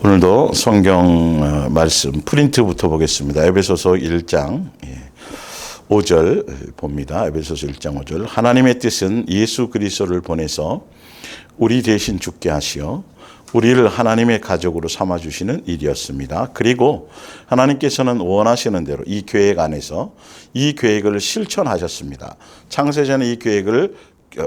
오늘도 성경 말씀 프린트부터 보겠습니다. 에베소서 1장 5절 봅니다. 에베소서 1장 5절. 하나님의 뜻은 예수 그리스도를 보내서 우리 대신 죽게 하시어 우리를 하나님의 가족으로 삼아주시는 일이었습니다. 그리고 하나님께서는 원하시는 대로 이 계획 안에서 이 계획을 실천하셨습니다. 창세전에 이 계획을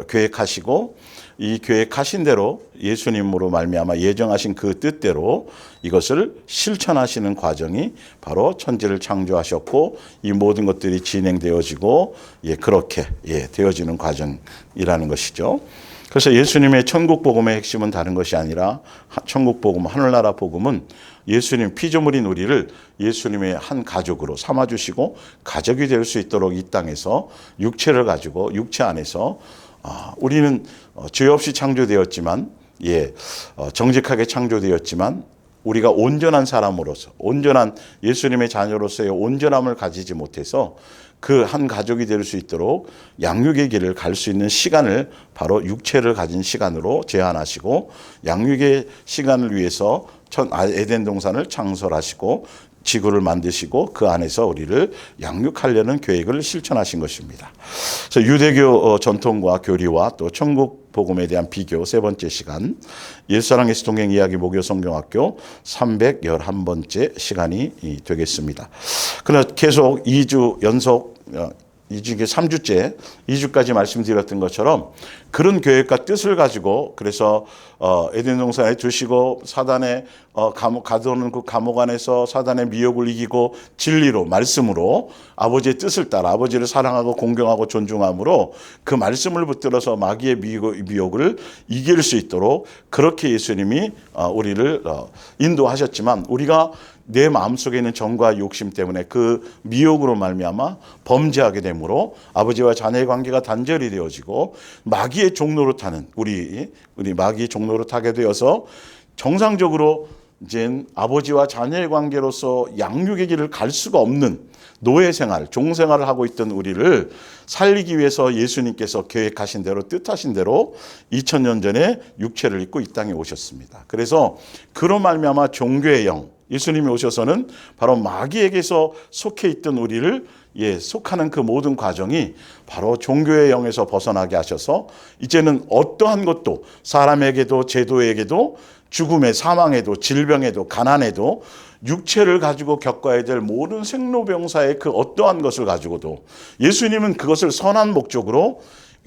계획하시고 이 계획하신 대로 예수님으로 말미암아 예정하신 그 뜻대로 이것을 실천하시는 과정이 바로 천지를 창조하셨고 이 모든 것들이 진행되어지고 그렇게 되어지는 과정이라는 것이죠. 그래서 예수님의 천국 복음의 핵심은 다른 것이 아니라 천국 복음, 하늘나라 복음은 예수님 피조물인 우리를 예수님의 한 가족으로 삼아주시고 가족이 될 수 있도록 이 땅에서 육체를 가지고 육체 안에서 우리는 죄 없이 창조되었지만 정직하게 창조되었지만 우리가 온전한 사람으로서 온전한 예수님의 자녀로서의 온전함을 가지지 못해서 그 한 가족이 될 수 있도록 양육의 길을 갈 수 있는 시간을 바로 육체를 가진 시간으로 제한하시고 양육의 시간을 위해서 에덴 동산을 창설하시고 지구를 만드시고 그 안에서 우리를 양육하려는 계획을 실천하신 것입니다. 그래서 유대교 전통과 교리와 또 천국 복음에 대한 비교 세 번째 시간 옛사랑 예수 동행 이야기 목요 성경학교 311번째 시간이 되겠습니다. 그러나 계속 2주 연속 2주, 3주째, 2주까지 말씀드렸던 것처럼 그런 계획과 뜻을 가지고 그래서 에덴 동산에 두시고 사단의 가둬놓은 그 감옥 안에서 사단의 미혹을 이기고 진리로 말씀으로 아버지의 뜻을 따라 아버지를 사랑하고 공경하고 존중함으로 그 말씀을 붙들어서 마귀의 미혹을 이길 수 있도록 그렇게 예수님이 우리를 인도하셨지만 우리가 내 마음속에 있는 정과 욕심 때문에 그 미혹으로 말미암아 범죄하게 되므로 아버지와 자녀의 관계가 단절이 되어지고 마귀의 종로로 타는 우리 마귀의 종로로 타게 되어서 정상적으로 이제 아버지와 자녀의 관계로서 양육의 길을 갈 수가 없는 노예 생활, 종 생활을 하고 있던 우리를 살리기 위해서 예수님께서 계획하신 대로 뜻하신 대로 2000년 전에 육체를 입고 이 땅에 오셨습니다. 그래서 그로 말미암아 종교의 영 예수님이 오셔서는 바로 마귀에게서 속해 있던 우리를 속하는 그 모든 과정이 바로 종교의 영에서 벗어나게 하셔서 이제는 어떠한 것도 사람에게도 제도에게도 죽음에 사망에도 질병에도 가난에도 육체를 가지고 겪어야 될 모든 생로병사의 그 어떠한 것을 가지고도 예수님은 그것을 선한 목적으로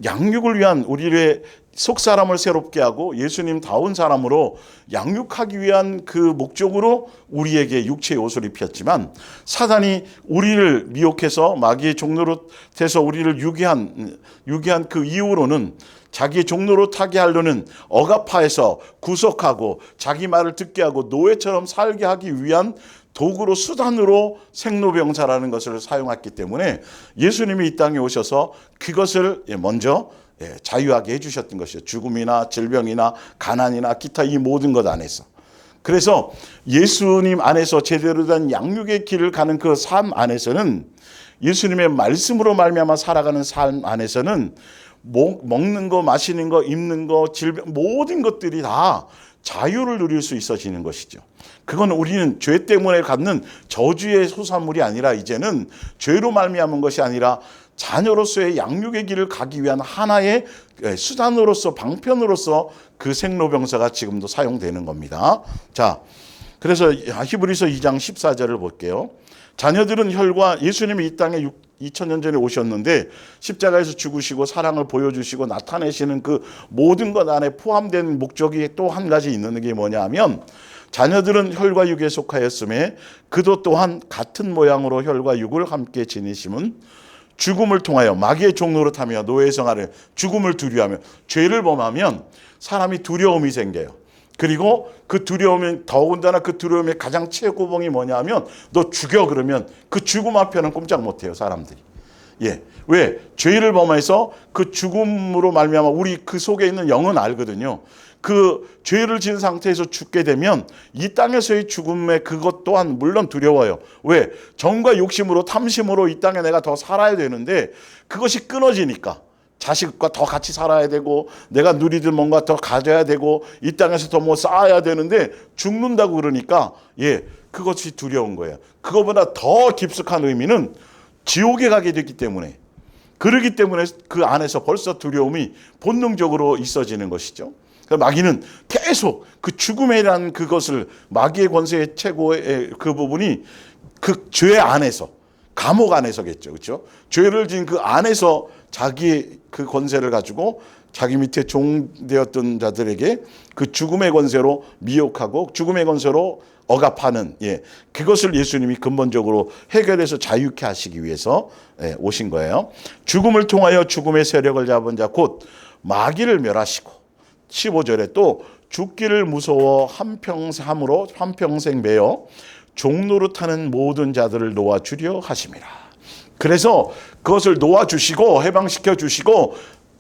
양육을 위한 우리의 속사람을 새롭게 하고 예수님다운 사람으로 양육하기 위한 그 목적으로 우리에게 육체의 옷을 입혔지만 사단이 우리를 미혹해서 마귀의 종로로 돼서 우리를 유기한 그 이후로는 자기의 종로로 타게 하려는 억압하에서 구속하고 자기 말을 듣게 하고 노예처럼 살게 하기 위한 도구로 수단으로 생로병사라는 것을 사용했기 때문에 예수님이 이 땅에 오셔서 그것을 먼저 자유하게 해주셨던 것이죠. 죽음이나 질병이나 가난이나 기타 이 모든 것 안에서. 그래서 예수님 안에서 제대로 된 양육의 길을 가는 그 삶 안에서는 예수님의 말씀으로 말미암아 살아가는 삶 안에서는 먹는 거, 마시는 거, 입는 거, 질병 모든 것들이 다 자유를 누릴 수 있어지는 것이죠. 그건 우리는 죄 때문에 갖는 저주의 소산물이 아니라 이제는 죄로 말미암은 것이 아니라 자녀로서의 양육의 길을 가기 위한 하나의 수단으로서 방편으로서 그 생로병사가 지금도 사용되는 겁니다. 자, 그래서 히브리서 2장 14절을 볼게요. 자녀들은 혈과 예수님이 이 땅에 2000년 전에 오셨는데 십자가에서 죽으시고 사랑을 보여주시고 나타내시는 그 모든 것 안에 포함된 목적이 또 한 가지 있는 게 뭐냐 하면 자녀들은 혈과 육에 속하였음에 그도 또한 같은 모양으로 혈과 육을 함께 지니심은 죽음을 통하여 마귀의 종로로 타며 노예 생활을 죽음을 두려워하며 죄를 범하면 사람이 두려움이 생겨요. 그리고 그 두려움은 더군다나 그 두려움의 가장 최고봉이 뭐냐 하면 너 죽여 그러면 그 죽음 앞에는 꼼짝 못해요 사람들이. 왜? 죄를 범해서 그 죽음으로 말미암아 우리 그 속에 있는 영은 알거든요. 그 죄를 지은 상태에서 죽게 되면 이 땅에서의 죽음의 그것 또한 물론 두려워요. 왜? 정과 욕심으로 탐심으로 이 땅에 내가 더 살아야 되는데 그것이 끊어지니까 자식과 더 같이 살아야 되고 내가 누리든 뭔가 더 가져야 되고 이 땅에서 더 뭐 쌓아야 되는데 죽는다고 그러니까 그것이 두려운 거예요. 그거보다 더 깊숙한 의미는 지옥에 가게 됐기 때문에 그러기 때문에 그 안에서 벌써 두려움이 본능적으로 있어지는 것이죠. 마귀는 계속 그 죽음이라는 그것을 마귀의 권세의 최고의 그 부분이 그 죄 안에서 감옥 안에서겠죠. 그렇죠? 죄를 지은 그 안에서 자기의 그 권세를 가지고 자기 밑에 종되었던 자들에게 그 죽음의 권세로 미혹하고 죽음의 권세로 억압하는 그것을 예수님이 근본적으로 해결해서 자유케 하시기 위해서 오신 거예요. 죽음을 통하여 죽음의 세력을 잡은 자 곧 마귀를 멸하시고 15절에 또 죽기를 무서워 한평생 매어 종노릇하는 모든 자들을 놓아주려 하심이라. 그래서 그것을 놓아주시고 해방시켜 주시고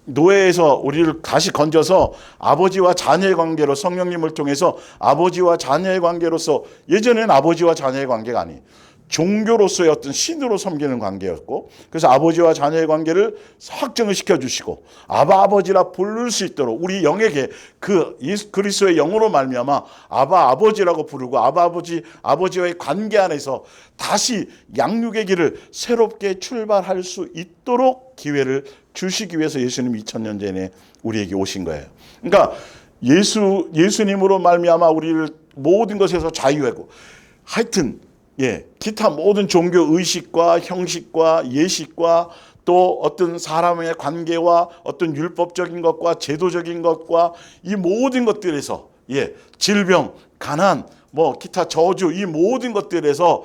노예에서 우리를 다시 건져서 아버지와 자녀의 관계로 성령님을 통해서 아버지와 자녀의 관계로서 예전에는 아버지와 자녀의 관계가 아니에요. 종교로서의 어떤 신으로 섬기는 관계였고 그래서 아버지와 자녀의 관계를 확정을 시켜주시고 아바 아버지라 부를 수 있도록 우리 영에게 그 예수 그리스도의 영으로 말미암아 아바 아버지라고 부르고 아바 아버지 아버지와의 관계 안에서 다시 양육의 길을 새롭게 출발할 수 있도록 기회를 주시기 위해서 예수님이 2000년 전에 우리에게 오신 거예요. 그러니까 예수님으로 말미암아 우리를 모든 것에서 자유하고 하여튼 기타 모든 종교 의식과 형식과 예식과 또 어떤 사람의 관계와 어떤 율법적인 것과 제도적인 것과 이 모든 것들에서 질병, 가난, 기타 저주 이 모든 것들에서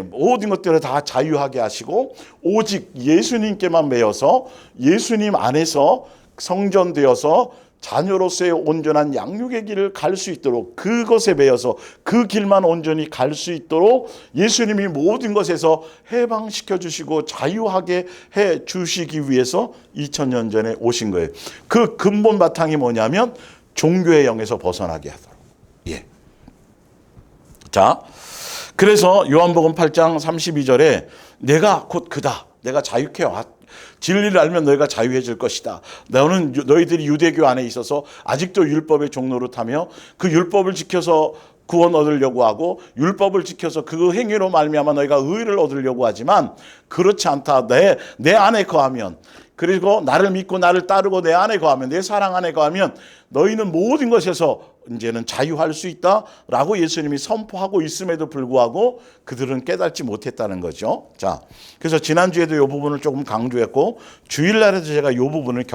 모든 것들을 다 자유하게 하시고 오직 예수님께만 매여서 예수님 안에서 성전되어서 자녀로서의 온전한 양육의 길을 갈 수 있도록 그것에 매여서 그 길만 온전히 갈 수 있도록 예수님이 모든 것에서 해방시켜 주시고 자유하게 해 주시기 위해서 2000년 전에 오신 거예요. 그 근본 바탕이 뭐냐면 종교의 영에서 벗어나게 하도록. 자, 그래서 요한복음 8장 32절에 내가 곧 그다. 내가 자유케 왔다. 진리를 알면 너희가 자유해질 것이다. 너희들이 유대교 안에 있어서 아직도 율법의 종노릇하며 그 율법을 지켜서 구원 얻으려고 하고 율법을 지켜서 그 행위로 말미암아 너희가 의를 얻으려고 하지만 그렇지 않다. 내 안에 거하면 그리고 나를 믿고 나를 따르고 내 안에 거하면 내 사랑 안에 거하면 너희는 모든 것에서 이제는 자유할 수 있다라고 예수님이 선포하고 있음에도 불구하고 그들은 깨닫지 못했다는 거죠. 자, 그래서 지난주에도 이 부분을 조금 강조했고 주일날에도 제가 이 부분을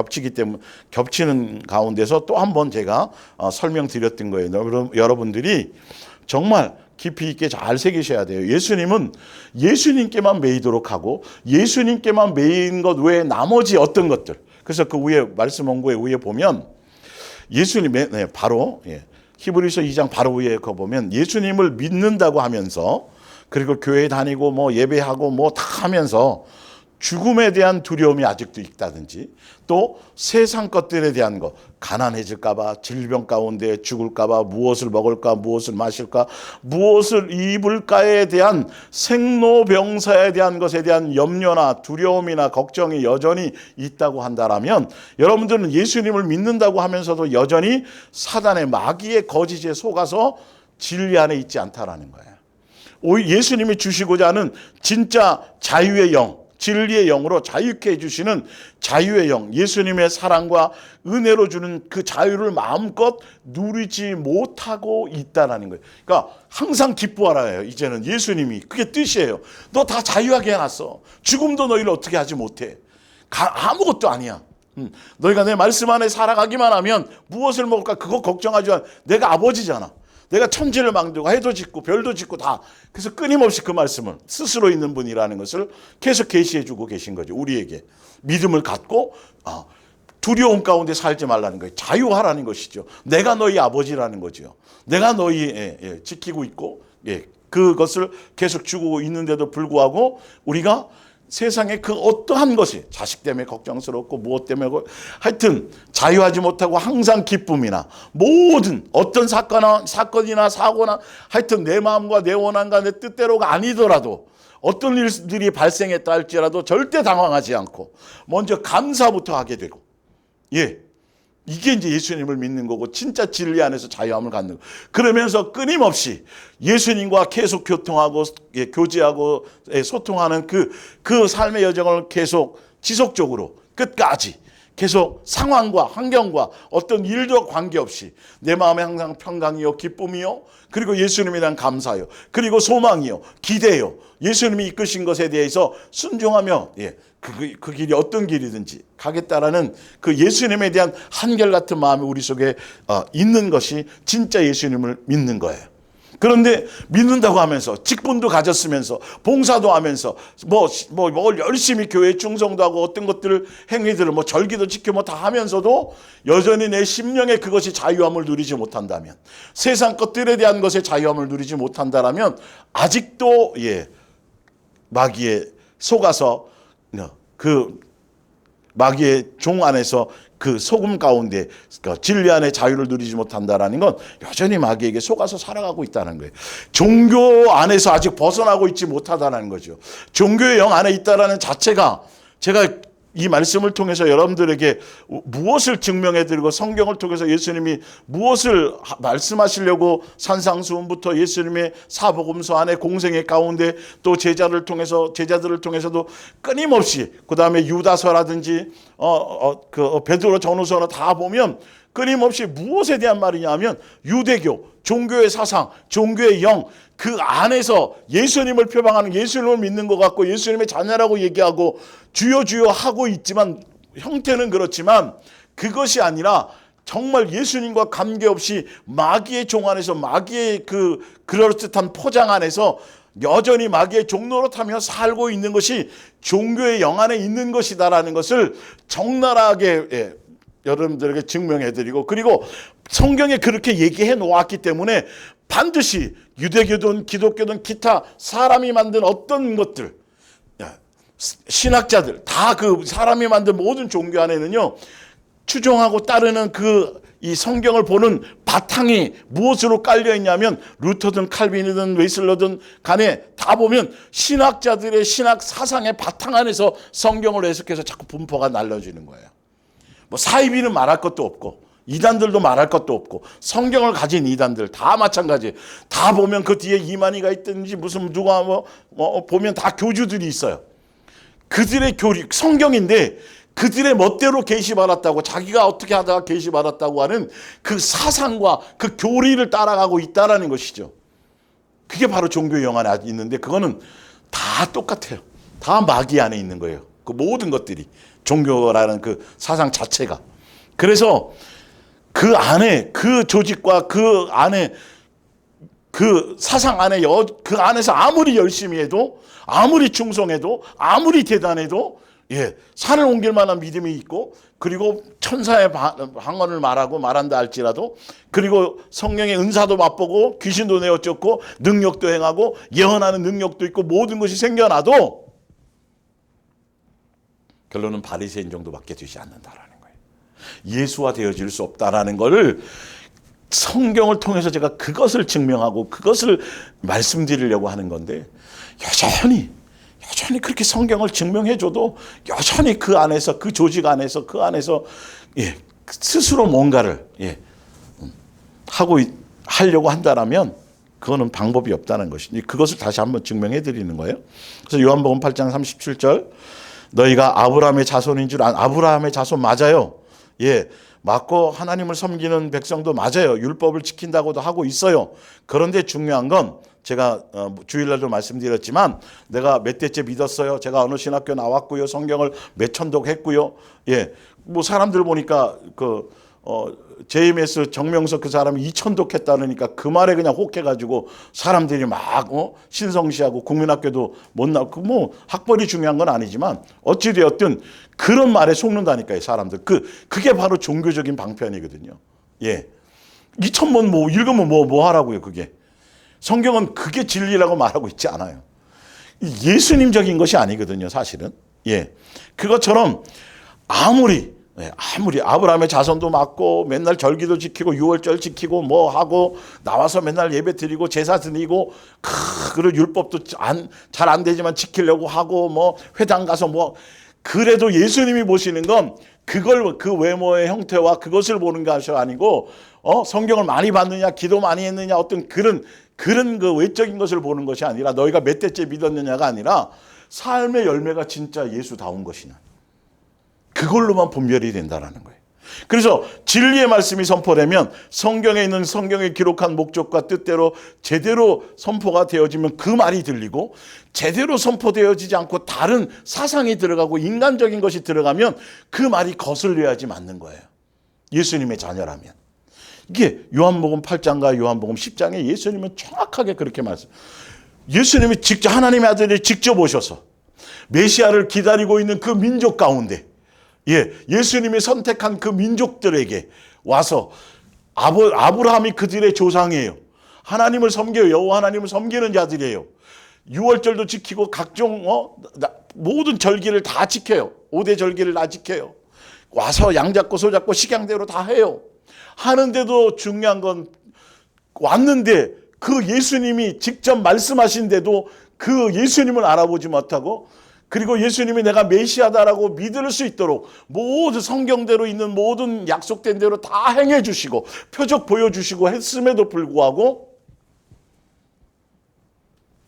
겹치는 가운데서 또 한 번 제가 설명드렸던 거예요. 여러분들이 정말 깊이 있게 잘 새기셔야 돼요. 예수님은 예수님께만 매이도록 하고 예수님께만 매인 것 외에 나머지 어떤 것들. 그래서 그 위에 말씀 원고에 위에 보면 예수님의 바로 히브리서 2장 바로 위에 거 보면 예수님을 믿는다고 하면서 그리고 교회 다니고 예배하고 다 하면서 죽음에 대한 두려움이 아직도 있다든지 또 세상 것들에 대한 거 가난해질까 봐 질병 가운데 죽을까 봐 무엇을 먹을까 무엇을 마실까 무엇을 입을까에 대한 생로병사에 대한 것에 대한 염려나 두려움이나 걱정이 여전히 있다고 한다라면 여러분들은 예수님을 믿는다고 하면서도 여전히 사단의 마귀의 거짓에 속아서 진리 안에 있지 않다라는 거예요. 예수님이 주시고자 하는 진짜 자유의 영 진리의 영으로 자유케 해주시는 자유의 영, 예수님의 사랑과 은혜로 주는 그 자유를 마음껏 누리지 못하고 있다는 거예요. 그러니까 항상 기뻐하라요. 이제는 예수님이 그게 뜻이에요. 너 다 자유하게 해놨어. 죽음도 너희를 어떻게 하지 못해. 아무것도 아니야. 너희가 내 말씀 안에 살아가기만 하면 무엇을 먹을까 그거 걱정하지 마. 내가 아버지잖아. 내가 천지를 만들고 해도 짓고 별도 짓고 다. 그래서 끊임없이 그 말씀을 스스로 있는 분이라는 것을 계속 계시해 주고 계신 거죠. 우리에게. 믿음을 갖고 두려움 가운데 살지 말라는 거예요. 자유하라는 것이죠. 내가 너희 아버지라는 거죠. 내가 너희 지키고 있고 그것을 계속 주고 있는데도 불구하고 우리가 세상에 그 어떠한 것이 자식 때문에 걱정스럽고 무엇 때문에 하여튼 자유하지 못하고 항상 기쁨이나 모든 어떤 사건이나 사고나 하여튼 내 마음과 내 원한과 내 뜻대로가 아니더라도 어떤 일들이 발생했다 할지라도 절대 당황하지 않고 먼저 감사부터 하게 되고, 예, 이게 이제 예수님을 믿는 거고 진짜 진리 안에서 자유함을 갖는 거. 그러면서 끊임없이 예수님과 계속 교통하고, 예, 교제하고, 예, 소통하는 그 삶의 여정을 계속 지속적으로 끝까지 계속 상황과 환경과 어떤 일도 관계없이 내 마음에 항상 평강이요, 기쁨이요, 그리고 예수님에 대한 감사요, 그리고 소망이요, 기대요, 예수님이 이끄신 것에 대해서 순종하며, 예, 그 길이 어떤 길이든지 가겠다라는 그 예수님에 대한 한결같은 마음이 우리 속에 있는 것이 진짜 예수님을 믿는 거예요. 그런데 믿는다고 하면서 직분도 가졌으면서 봉사도 하면서 뭐 열심히 교회 충성도 하고 어떤 것들을 행위들을 뭐 절기도 지켜 뭐 다 하면서도 여전히 내 심령에 그것이 자유함을 누리지 못한다면, 세상 것들에 대한 것에 자유함을 누리지 못한다라면 아직도, 예, 마귀에 속아서 그 마귀의 종 안에서 그 소금 가운데 진리 안에 자유를 누리지 못한다라는 건 여전히 마귀에게 속아서 살아가고 있다는 거예요. 종교 안에서 아직 벗어나고 있지 못하다는 거죠. 종교의 영 안에 있다라는 자체가, 제가 이 말씀을 통해서 여러분들에게 무엇을 증명해드리고 성경을 통해서 예수님이 무엇을 말씀하시려고 산상수훈부터 예수님의 사복음서 안에 공생의 가운데 또 제자들을 통해서도 끊임없이, 그 다음에 유다서라든지 베드로 전후서나 다 보면 끊임없이 무엇에 대한 말이냐 하면 유대교, 종교의 사상, 종교의 영, 그 안에서 예수님을 표방하는, 예수님을 믿는 것 같고 예수님의 자녀라고 얘기하고 주여 주여 하고 있지만 형태는 그렇지만 그것이 아니라 정말 예수님과 관계없이 마귀의 종 안에서, 마귀의 그럴듯한 포장 안에서 여전히 마귀의 종노릇하며 살고 있는 것이 종교의 영 안에 있는 것이다라는 것을 적나라하게, 예, 여러분들에게 증명해드리고, 그리고 성경에 그렇게 얘기해 놓았기 때문에 반드시 유대교든 기독교든 기타 사람이 만든 어떤 것들, 신학자들 다 그 사람이 만든 모든 종교 안에는요, 추종하고 따르는 이 성경을 보는 바탕이 무엇으로 깔려 있냐면 루터든 칼빈이든 웨슬러든 간에 다 보면 신학자들의 신학 사상의 바탕 안에서 성경을 해석해서 자꾸 분포가 날려지는 거예요. 뭐 사이비는 말할 것도 없고 이단들도 말할 것도 없고 성경을 가진 이단들 다 마찬가지. 다 보면 그 뒤에 이만희가 있든지 무슨 누가 보면 다 교주들이 있어요. 그들의 교리 성경인데 그들의 멋대로 계시받았다고, 자기가 어떻게 하다가 계시받았다고 하는 그 사상과 그 교리를 따라가고 있다라는 것이죠. 그게 바로 종교의 영 안에 있는데 그거는 다 똑같아요. 다 마귀 안에 있는 거예요. 그 모든 것들이, 종교라는 그 사상 자체가. 그래서 그 안에 그 조직과 그 안에 그 사상 안에 그 안에서 아무리 열심히 해도, 아무리 충성해도, 아무리 대단해도, 예, 산을 옮길 만한 믿음이 있고, 그리고 천사의 방언을 말한다 할지라도, 그리고 성령의 은사도 맛보고 귀신도 내어쫓고 능력도 행하고 예언하는 능력도 있고 모든 것이 생겨나도 결론은 바리새인 정도밖에 되지 않는다라는 거예요. 예수화 되어질 수 없다라는 것을 성경을 통해서 제가 그것을 증명하고 그것을 말씀드리려고 하는 건데, 여전히 그렇게 성경을 증명해줘도 여전히 그 안에서, 그 조직 안에서, 그 안에서, 예, 스스로 뭔가를, 예, 하려고 한다라면 그거는 방법이 없다는 것이니 그것을 다시 한번 증명해드리는 거예요. 그래서 요한복음 8장 37절, 너희가 아브라함의 자손인 줄 아브라함의 자손 맞아요. 예, 맞고 하나님을 섬기는 백성도 맞아요. 율법을 지킨다고도 하고 있어요. 그런데 중요한 건 제가 주일날도 말씀드렸지만 내가 몇 대째 믿었어요. 제가 어느 신학교 나왔고요. 성경을 몇 천독 했고요. 예, 뭐 사람들 보니까 JMS 정명석 그 사람이 2천독 했다니까 그 말에 그냥 혹해가지고 사람들이 막 신성시하고 국민학교도 못 나오고, 뭐 학벌이 중요한 건 아니지만 어찌되었든 그런 말에 속는다니까요, 사람들. 그게 바로 종교적인 방편이거든요. 예, 2천번 뭐 읽으면 뭐 하라고요, 그게. 성경은 그게 진리라고 말하고 있지 않아요. 예수님적인 것이 아니거든요, 사실은. 예, 그것처럼 아무리 아무리 아브라함의 자손도 맞고 맨날 절기도 지키고 유월절 지키고 뭐 하고 나와서 맨날 예배 드리고 제사 드리고 그리고 율법도 잘 안 되지만 지키려고 하고 뭐 회당 가서 뭐 그래도 예수님이 보시는 건 그걸 그 외모의 형태와 그것을 보는 것이 아니고 성경을 많이 봤느냐 기도 많이 했느냐 어떤 그런 그 외적인 것을 보는 것이 아니라 너희가 몇 대째 믿었느냐가 아니라 삶의 열매가 진짜 예수다운 것이냐 그걸로만 분별이 된다라는 거예요. 그래서 진리의 말씀이 선포되면 성경에 있는 성경에 기록한 목적과 뜻대로 제대로 선포가 되어지면 그 말이 들리고 제대로 선포되어지지 않고 다른 사상이 들어가고 인간적인 것이 들어가면 그 말이 거슬려야지 맞는 거예요. 예수님의 자녀라면. 이게 요한복음 8장과 요한복음 10장에 예수님은 정확하게 그렇게 예수님이 직접 하나님의 아들이 직접 오셔서 메시아를 기다리고 있는 그 민족 가운데 예수님이 선택한 그 민족들에게 와서 아브라함이 그들의 조상이에요. 하나님을 섬겨요. 여호와 하나님을 섬기는 자들이에요. 유월절도 지키고 각종 모든 절기를 다 지켜요. 5대 절기를 다 지켜요. 와서 양 잡고 소 잡고 식양대로 다 해요. 하는데도 중요한 건 왔는데 그 예수님이 직접 말씀하신데도 그 예수님을 알아보지 못하고 그리고 예수님이 내가 메시아다라고 믿을 수 있도록 모든 성경대로 있는 모든 약속된 대로 다 행해 주시고 표적 보여주시고 했음에도 불구하고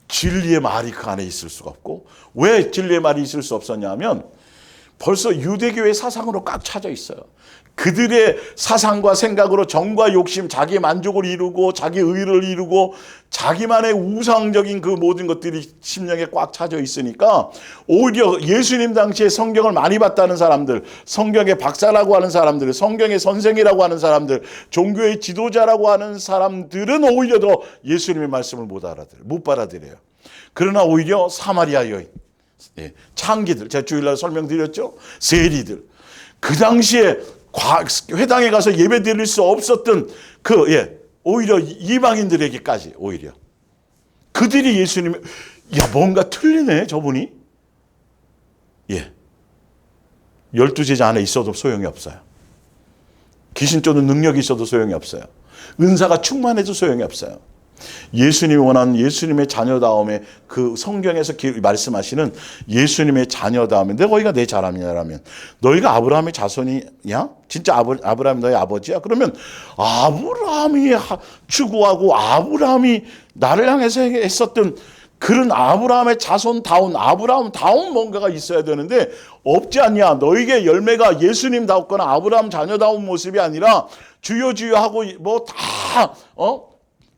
진리의 말이 그 안에 있을 수가 없고 왜 진리의 말이 있을 수 없었냐 하면 벌써 유대교의 사상으로 꽉 차져 있어요. 그들의 사상과 생각으로 정과 욕심, 자기 만족을 이루고 자기 의를 이루고 자기만의 우상적인 그 모든 것들이 심령에 꽉 차져 있으니까 오히려 예수님 당시에 성경을 많이 봤다는 사람들, 성경의 박사라고 하는 사람들, 성경의 선생이라고 하는 사람들, 종교의 지도자라고 하는 사람들은 오히려 더 예수님의 말씀을 못 받아들여요. 그러나 오히려 사마리아 여인, 창기들, 제가 주일날 설명드렸죠. 세리들, 그 당시에 회당에 가서 예배 드릴 수 없었던 오히려 이방인들에게까지 오히려 그들이 예수님 뭔가 틀리네 저분이 12제자 안에 있어도 소용이 없어요. 귀신 쫓는 능력이 있어도 소용이 없어요. 은사가 충만해도 소용이 없어요. 예수님이 원하는 예수님의 자녀다움에 그 성경에서 말씀하시는 예수님의 자녀다움에 너희가 내 자람이냐라면 너희가 아브라함의 자손이냐? 진짜 아브라함이 너희 아버지야? 그러면 아브라함이 추구하고 아브라함이 나를 향해서 했었던 그런 아브라함의 자손다운 아브라함다운 뭔가가 있어야 되는데 없지 않냐? 너희의 열매가 예수님다웠거나 아브라함 자녀다운 모습이 아니라 주여 주여 하고 뭐 다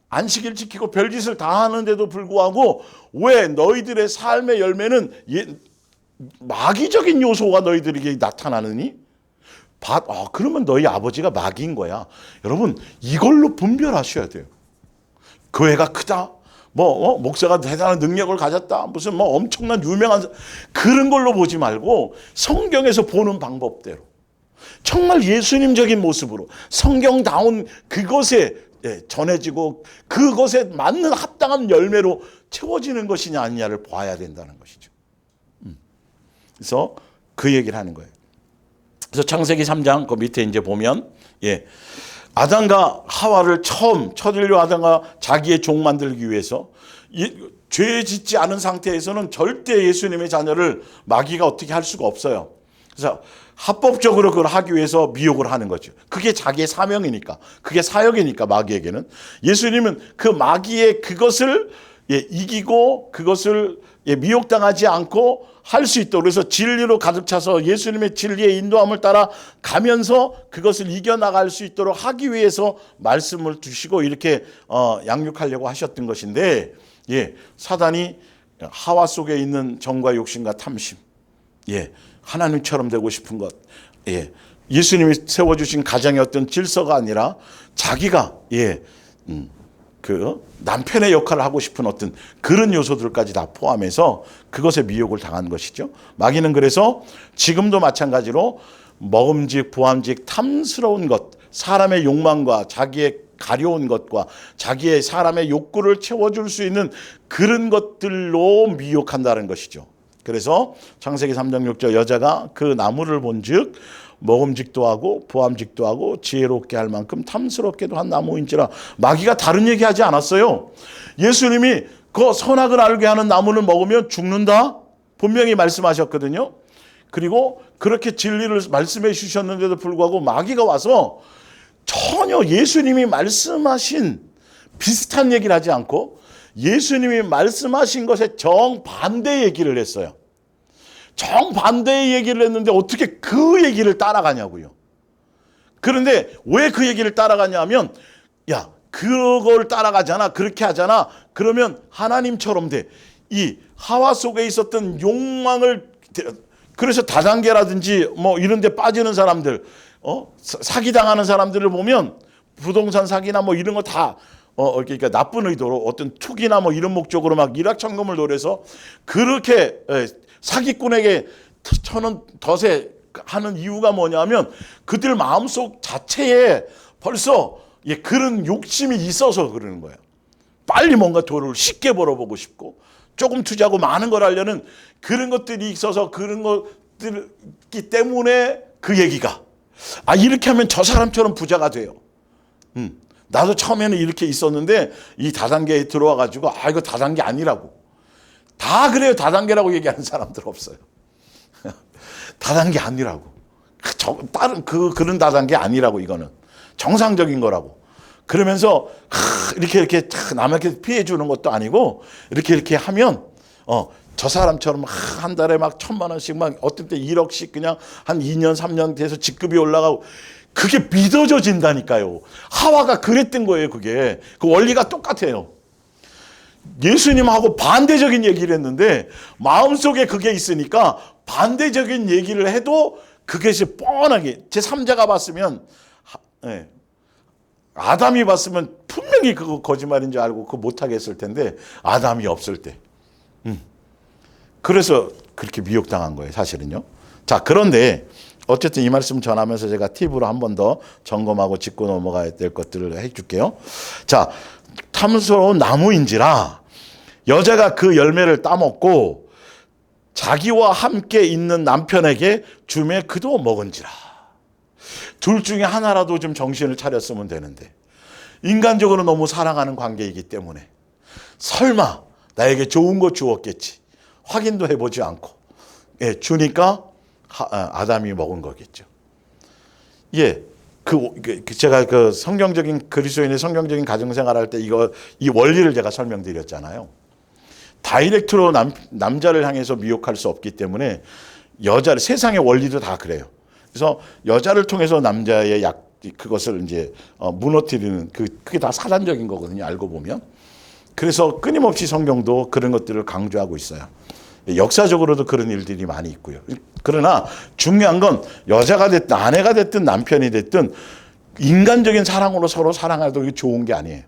안식일 지키고 별짓을 다 하는데도 불구하고 왜 너희들의 삶의 열매는 마귀적인 요소가 너희들에게 나타나느니? 그러면 너희 아버지가 마귀인 거야. 여러분 이걸로 분별하셔야 돼요. 교회가 크다. 목사가 대단한 능력을 가졌다. 무슨 엄청난 유명한 그런 걸로 보지 말고 성경에서 보는 방법대로 정말 예수님적인 모습으로 성경다운 그것에 전해지고 그것에 맞는 합당한 열매로 채워지는 것이냐 아니냐를 봐야 된다는 것이죠. 그래서 그 얘기를 하는 거예요. 그래서 창세기 3장 그 밑에 이제 보면 아담과 하와를 처음 첫 인류 아담과 자기의 종 만들기 위해서 죄 짓지 않은 상태에서는 절대 예수님의 자녀를 마귀가 어떻게 할 수가 없어요. 그래서 합법적으로 그걸 하기 위해서 미혹을 하는 거죠. 그게 자기의 사명이니까, 그게 사역이니까 마귀에게는. 예수님은 그 마귀의 그것을 이기고 그것을 미혹당하지 않고 할 수 있도록 그래서 진리로 가득 차서 예수님의 진리의 인도함을 따라 가면서 그것을 이겨나갈 수 있도록 하기 위해서 말씀을 주시고 이렇게 양육하려고 하셨던 것인데 사단이 하와 속에 있는 정과 욕심과 탐심 하나님처럼 되고 싶은 것 예수님이 세워주신 가정의 어떤 질서가 아니라 자기가 그 남편의 역할을 하고 싶은 어떤 그런 요소들까지 다 포함해서 그것에 미혹을 당한 것이죠. 마귀는 그래서 지금도 마찬가지로 먹음직 부함직 탐스러운 것 사람의 욕망과 자기의 가려운 것과 자기의 사람의 욕구를 채워줄 수 있는 그런 것들로 미혹한다는 것이죠. 그래서 창세기 3장 6절 여자가 그 나무를 본즉 먹음직도 하고 보암직도 하고 지혜롭게 할 만큼 탐스럽게도 한 나무인지라. 마귀가 다른 얘기하지 않았어요. 예수님이 그 선악을 알게 하는 나무는 먹으면 죽는다 분명히 말씀하셨거든요. 그리고 그렇게 진리를 말씀해 주셨는데도 불구하고 마귀가 와서 전혀 예수님이 말씀하신 비슷한 얘기를 하지 않고 예수님이 말씀하신 것에 정반대 얘기를 했어요. 정반대의 얘기를 했는데 어떻게 그 얘기를 따라가냐고요. 그런데 왜 그 얘기를 따라가냐 하면, 야, 그걸 따라가잖아, 그렇게 하잖아, 그러면 하나님처럼 돼. 이 하와 속에 있었던 욕망을, 그래서 다단계라든지 뭐 이런 데 빠지는 사람들, 사기당하는 사람들을 보면 부동산 사기나 뭐 이런 거 다 그러니까 나쁜 의도로 어떤 투기나 뭐 이런 목적으로 막 일확천금을 노려서 그렇게 사기꾼에게 천원 덫에 하는 이유가 뭐냐면 그들 마음속 자체에 벌써 그런 욕심이 있어서 그러는 거예요. 빨리 뭔가 돈을 쉽게 벌어보고 싶고 조금 투자하고 많은 걸 하려는 그런 것들이 있어서 그런 것들이기 때문에 그 얘기가 이렇게 하면 저 사람처럼 부자가 돼요. 나도 처음에는 이렇게 있었는데 이 다단계에 들어와 가지고 이거 다단계 아니라고. 다 그래요. 다단계라고 얘기하는 사람들 없어요. 다단계 아니라고. 다른 그런 다단계 아니라고. 이거는 정상적인 거라고. 그러면서 이렇게 남에게 피해 주는 것도 아니고 이렇게 하면 저 사람처럼 한 달에 막 1,000만 원씩 막 어떤 때 1억씩 그냥 한 2년 3년 돼서 직급이 올라가고 그게 믿어져진다니까요. 하와가 그랬던 거예요. 그게 그 원리가 똑같아요. 예수님하고 반대적인 얘기를 했는데 마음속에 그게 있으니까 반대적인 얘기를 해도 그것이 뻔하게 제3자가 봤으면 아담이 봤으면 분명히 그거 거짓말인 줄 알고 그거 못하게 했을 텐데 아담이 없을 때 그래서 그렇게 미혹당한 거예요. 사실은요. 자, 그런데 어쨌든 이 말씀 전하면서 제가 팁으로 한 번 더 점검하고 짚고 넘어가야 될 것들을 해줄게요. 자, 탐스러운 나무인지라 여자가 그 열매를 따먹고 자기와 함께 있는 남편에게 주매 그도 먹은지라. 둘 중에 하나라도 좀 정신을 차렸으면 되는데 인간적으로 너무 사랑하는 관계이기 때문에 설마 나에게 좋은 거 주었겠지. 확인도 해보지 않고 주니까 아담이 먹은 거겠죠. 제가 그 성경적인 그리스도인의 성경적인 가정생활할 때 이 원리를 제가 설명드렸잖아요. 다이렉트로 남자를 향해서 미혹할 수 없기 때문에 여자를 세상의 원리도 다 그래요. 그래서 여자를 통해서 남자의 그것을 이제 무너뜨리는 그게 다 사단적인 거거든요. 알고 보면. 그래서 끊임없이 성경도 그런 것들을 강조하고 있어요. 역사적으로도 그런 일들이 많이 있고요. 그러나 중요한 건 여자가 됐든 아내가 됐든 남편이 됐든 인간적인 사랑으로 서로 사랑해도 이게 좋은 게 아니에요.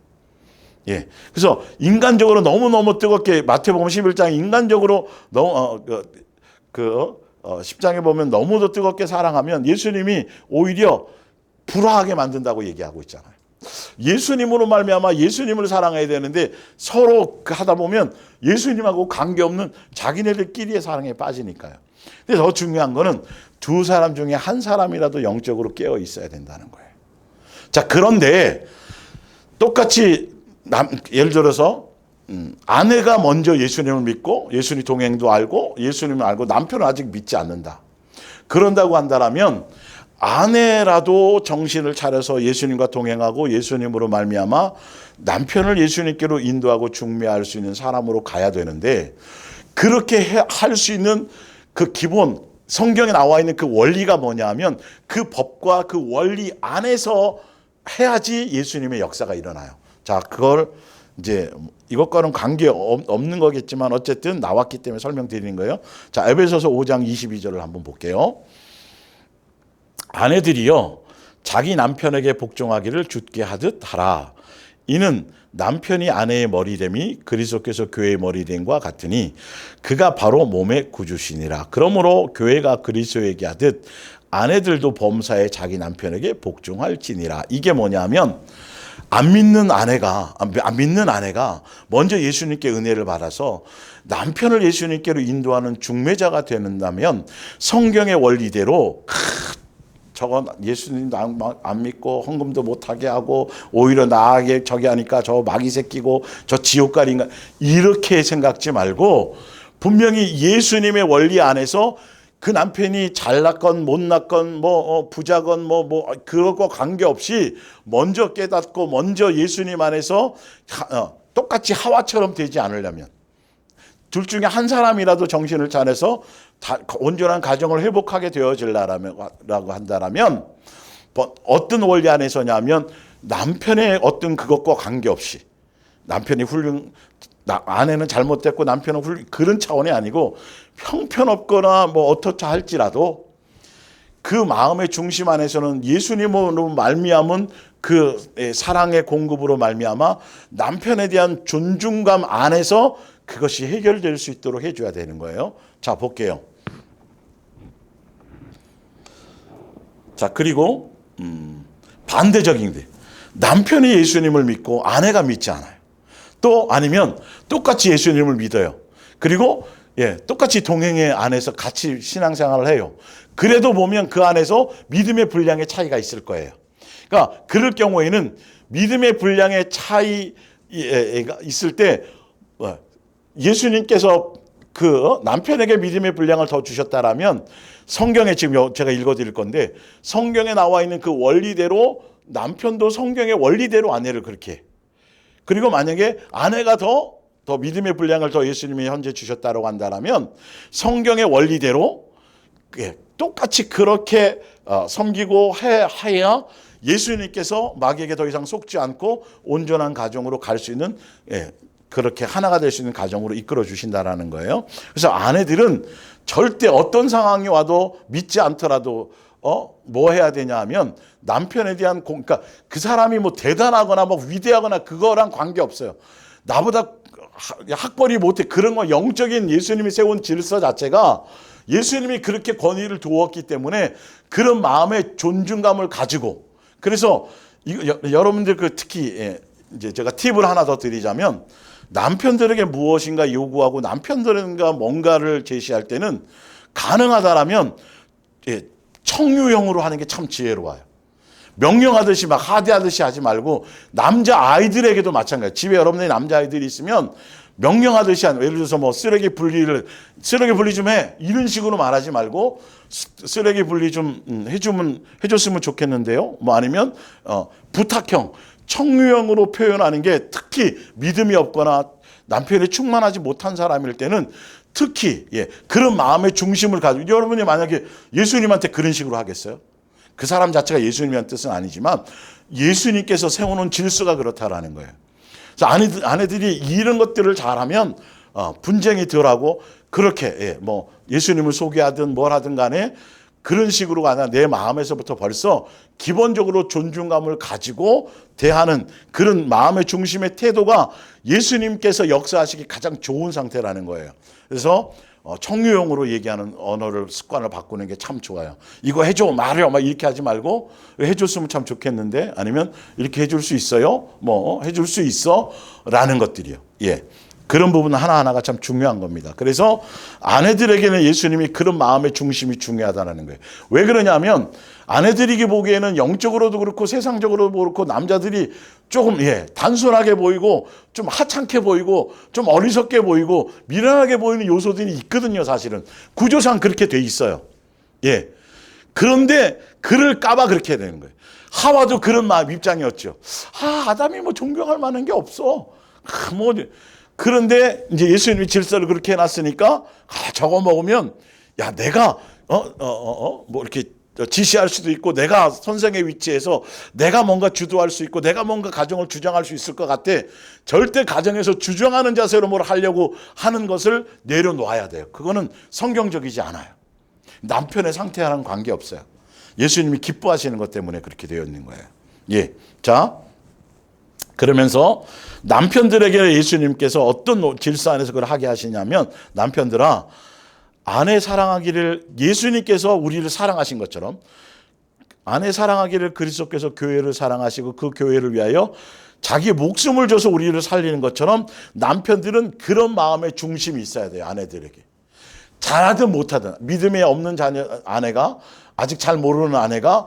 그래서 인간적으로 너무너무 뜨겁게 마태복음 11장 인간적으로 너무 10장에 보면 너무도 뜨겁게 사랑하면 예수님이 오히려 불화하게 만든다고 얘기하고 있잖아요. 예수님으로 말미암아 예수님을 사랑해야 되는데 서로 하다 보면 예수님하고 관계없는 자기네들끼리의 사랑에 빠지니까요. 근데 더 중요한 거는 두 사람 중에 한 사람이라도 영적으로 깨어 있어야 된다는 거예요. 자, 그런데 똑같이 예를 들어서 아내가 먼저 예수님을 믿고 예수님 동행도 알고 예수님을 알고 남편은 아직 믿지 않는다. 그런다고 한다면 아내라도 정신을 차려서 예수님과 동행하고 예수님으로 말미암아 남편을 예수님께로 인도하고 중매할 수 있는 사람으로 가야 되는데 그렇게 할 수 있는 그 기본 성경에 나와 있는 그 원리가 뭐냐 하면 그 법과 그 원리 안에서 해야지 예수님의 역사가 일어나요. 자, 그걸 이제 이것과는 관계 없는 거겠지만 어쨌든 나왔기 때문에 설명드리는 거예요. 자, 에베소서 5장 22절을 한번 볼게요. 아내들이여 자기 남편에게 복종하기를 주께 하듯 하라. 이는 남편이 아내의 머리됨이 그리스도께서 교회의 머리됨과 같으니 그가 바로 몸의 구주시니라. 그러므로 교회가 그리스도에게 하듯 아내들도 범사에 자기 남편에게 복종할지니라. 이게 뭐냐면 안 믿는 아내가 먼저 예수님께 은혜를 받아서 남편을 예수님께로 인도하는 중매자가 되는다면 성경의 원리대로 저건 예수님도 안 믿고 헌금도 못하게 하고 오히려 나에게 저기 하니까 저 마귀 새끼고 저 지옥 가리인가 이렇게 생각지 말고 분명히 예수님의 원리 안에서 그 남편이 잘났건 못났건 뭐 부자건 뭐 그거 관계없이 먼저 깨닫고 먼저 예수님 안에서 똑같이 하와처럼 되지 않으려면 둘 중에 한 사람이라도 정신을 차려서 온전한 가정을 회복하게 되어질라고 한다라면 어떤 원리 안에서냐면 남편의 어떤 그것과 관계없이 남편이 아내는 잘못됐고 남편은 그런 차원이 아니고 형편없거나 뭐 어떻다 할지라도 그 마음의 중심 안에서는 예수님으로 말미암은 그 사랑의 공급으로 말미암아 남편에 대한 존중감 안에서 그것이 해결될 수 있도록 해줘야 되는 거예요. 자, 볼게요. 자, 그리고 반대적인 게 남편이 예수님을 믿고 아내가 믿지 않아요. 또 아니면 똑같이 예수님을 믿어요. 그리고 똑같이 동행의 안에서 같이 신앙생활을 해요. 그래도 보면 그 안에서 믿음의 분량의 차이가 있을 거예요. 그러니까 그럴 경우에는 믿음의 분량의 차이가 있을 때 예수님께서 그 남편에게 믿음의 분량을 더 주셨다라면 성경에 지금 제가 읽어드릴 건데 성경에 나와 있는 그 원리대로 남편도 성경의 원리대로 아내를 그렇게 해. 그리고 만약에 아내가 더 믿음의 분량을 더 예수님이 현재 주셨다고 한다면 성경의 원리대로 똑같이 그렇게 섬기고 해야 예수님께서 마귀에게 더 이상 속지 않고 온전한 가정으로 갈 수 있는 그렇게 하나가 될 수 있는 가정으로 이끌어 주신다라는 거예요. 그래서 아내들은 절대 어떤 상황이 와도 믿지 않더라도 뭐 해야 되냐 하면 남편에 대한 그러니까 그 사람이 뭐 대단하거나 뭐 위대하거나 그거랑 관계없어요. 나보다 학벌이 못해 그런 거 영적인 예수님이 세운 질서 자체가 예수님이 그렇게 권위를 두었기 때문에 그런 마음의 존중감을 가지고 그래서 여러분들 특히 이제 제가 팁을 하나 더 드리자면 남편들에게 무엇인가 요구하고 남편들과 뭔가를 제시할 때는 가능하다라면 청유형으로 하는 게 참 지혜로워요. 명령하듯이 막 하대하듯이 하지 말고 남자 아이들에게도 마찬가지예요. 집에 여러분들이 남자 아이들이 있으면 명령하듯이 예를 들어서 뭐 쓰레기 분리 좀 해 이런 식으로 말하지 말고 쓰레기 분리 좀 해줬으면 좋겠는데요. 뭐 아니면 부탁형 청유형으로 표현하는 게 특히 믿음이 없거나 남편이 충만하지 못한 사람일 때는 특히 그런 마음의 중심을 가지고 여러분이 만약에 예수님한테 그런 식으로 하겠어요? 그 사람 자체가 예수님이란 뜻은 아니지만 예수님께서 세워놓은 질서가 그렇다라는 거예요. 그래서 아내들이 이런 것들을 잘하면 분쟁이 덜하고 그렇게 뭐 예수님을 소개하든 뭘 하든 간에 그런 식으로가 아니라 내 마음에서부터 벌써 기본적으로 존중감을 가지고 대하는 그런 마음의 중심의 태도가 예수님께서 역사하시기 가장 좋은 상태라는 거예요. 그래서 청유형으로 얘기하는 언어를 습관을 바꾸는 게 참 좋아요. 이거 해줘 말해요 막 이렇게 하지 말고 해줬으면 참 좋겠는데 아니면 이렇게 해줄 수 있어요? 뭐 해줄 수 있어? 라는 것들이요. 그런 부분 하나하나가 참 중요한 겁니다. 그래서 아내들에게는 예수님이 그런 마음의 중심이 중요하다는 거예요. 왜 그러냐면 아내들이 보기에는 영적으로도 그렇고 세상적으로도 그렇고 남자들이 조금 단순하게 보이고 좀 하찮게 보이고 좀 어리석게 보이고 미련하게 보이는 요소들이 있거든요. 사실은 구조상 그렇게 돼 있어요. 그런데 그럴까봐 그렇게 되는 거예요. 하와도 그런 마음 입장이었죠. 아담이 뭐 존경할 만한 게 없어. 그런데 이제 예수님이 질서를 그렇게 해놨으니까 저거 먹으면 내가 뭐 이렇게 지시할 수도 있고 내가 선생의 위치에서 내가 뭔가 주도할 수 있고 내가 뭔가 가정을 주장할 수 있을 것 같아. 절대 가정에서 주장하는 자세로 뭘 하려고 하는 것을 내려놓아야 돼요. 그거는 성경적이지 않아요. 남편의 상태와는 관계없어요. 예수님이 기뻐하시는 것 때문에 그렇게 되어 있는 거예요. 자, 그러면서 남편들에게 예수님께서 어떤 질서 안에서 그걸 하게 하시냐면 남편들아 아내 사랑하기를 예수님께서 우리를 사랑하신 것처럼 아내 사랑하기를 그리스도께서 교회를 사랑하시고 그 교회를 위하여 자기 목숨을 줘서 우리를 살리는 것처럼 남편들은 그런 마음의 중심이 있어야 돼요. 아내들에게. 잘하든 못하든 믿음이 없는 아내가 아직 잘 모르는 아내가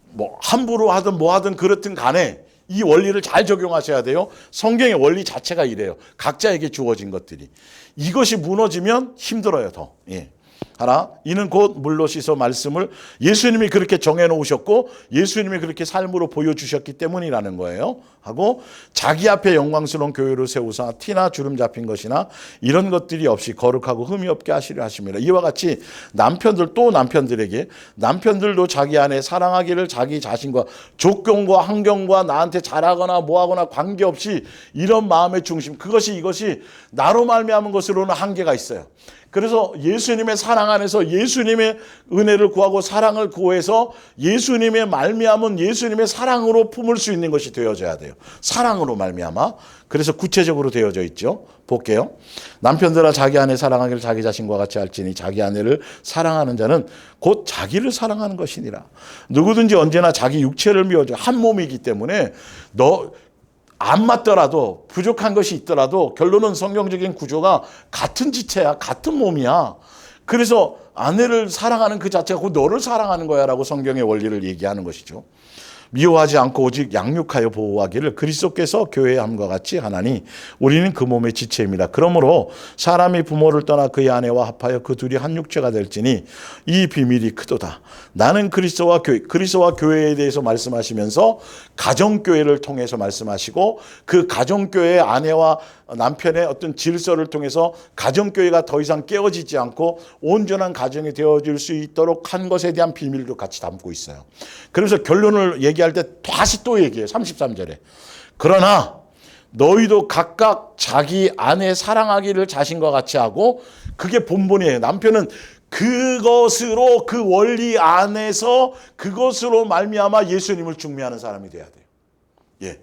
뭐 함부로 하든 뭐 하든 그렇든 간에 이 원리를 잘 적용하셔야 돼요. 성경의 원리 자체가 이래요. 각자에게 주어진 것들이. 이것이 무너지면 힘들어요, 더. 예. 하나, 이는 곧 물로 씻어 말씀을 예수님이 그렇게 정해놓으셨고 예수님이 그렇게 삶으로 보여주셨기 때문이라는 거예요. 하고 자기 앞에 영광스러운 교회를 세우사 티나 주름 잡힌 것이나 이런 것들이 없이 거룩하고 흠이 없게 하시려 하십니다. 이와 같이 남편들에게 남편들도 자기 아내 사랑하기를 자기 자신과 조건과 환경과 나한테 잘하거나 뭐하거나 관계없이 이런 마음의 중심, 이것이 나로 말미암은 것으로는 한계가 있어요. 그래서 예수님의 사랑 안에서 예수님의 은혜를 구하고 사랑을 구해서 예수님의 말미암은 예수님의 사랑으로 품을 수 있는 것이 되어져야 돼요. 사랑으로 말미암아. 그래서 구체적으로 되어져 있죠. 볼게요. 남편들아 자기 아내 사랑하기를 자기 자신과 같이 할지니 자기 아내를 사랑하는 자는 곧 자기를 사랑하는 것이니라. 누구든지 언제나 자기 육체를 미워줘. 한 몸이기 때문에 안 맞더라도 부족한 것이 있더라도 결론은 성경적인 구조가 같은 지체야. 같은 몸이야. 그래서 아내를 사랑하는 그 자체가 곧 너를 사랑하는 거야 라고 성경의 원리를 얘기하는 것이죠. 미워하지 않고 오직 양육하여 보호하기를 그리스도께서 교회의 함과 같이 하나니 우리는 그 몸의 지체입니다. 그러므로 사람이 부모를 떠나 그의 아내와 합하여 그 둘이 한 육체가 될지니 이 비밀이 크도다. 나는 그리스도와 교회에 대해서 말씀하시면서 가정교회를 통해서 말씀하시고 그 가정교회의 아내와 남편의 어떤 질서를 통해서 가정교회가 더 이상 깨어지지 않고 온전한 가정이 되어질 수 있도록 한 것에 대한 비밀도 같이 담고 있어요. 그래서 결론을 얘기할 때 다시 또 얘기해요. 33절에. 그러나 너희도 각각 자기 아내 사랑하기를 자신과 같이 하고, 그게 본본이에요. 남편은 그것으로, 그 원리 안에서 그것으로 말미암아 예수님을 중매하는 사람이 돼야 돼요. 예.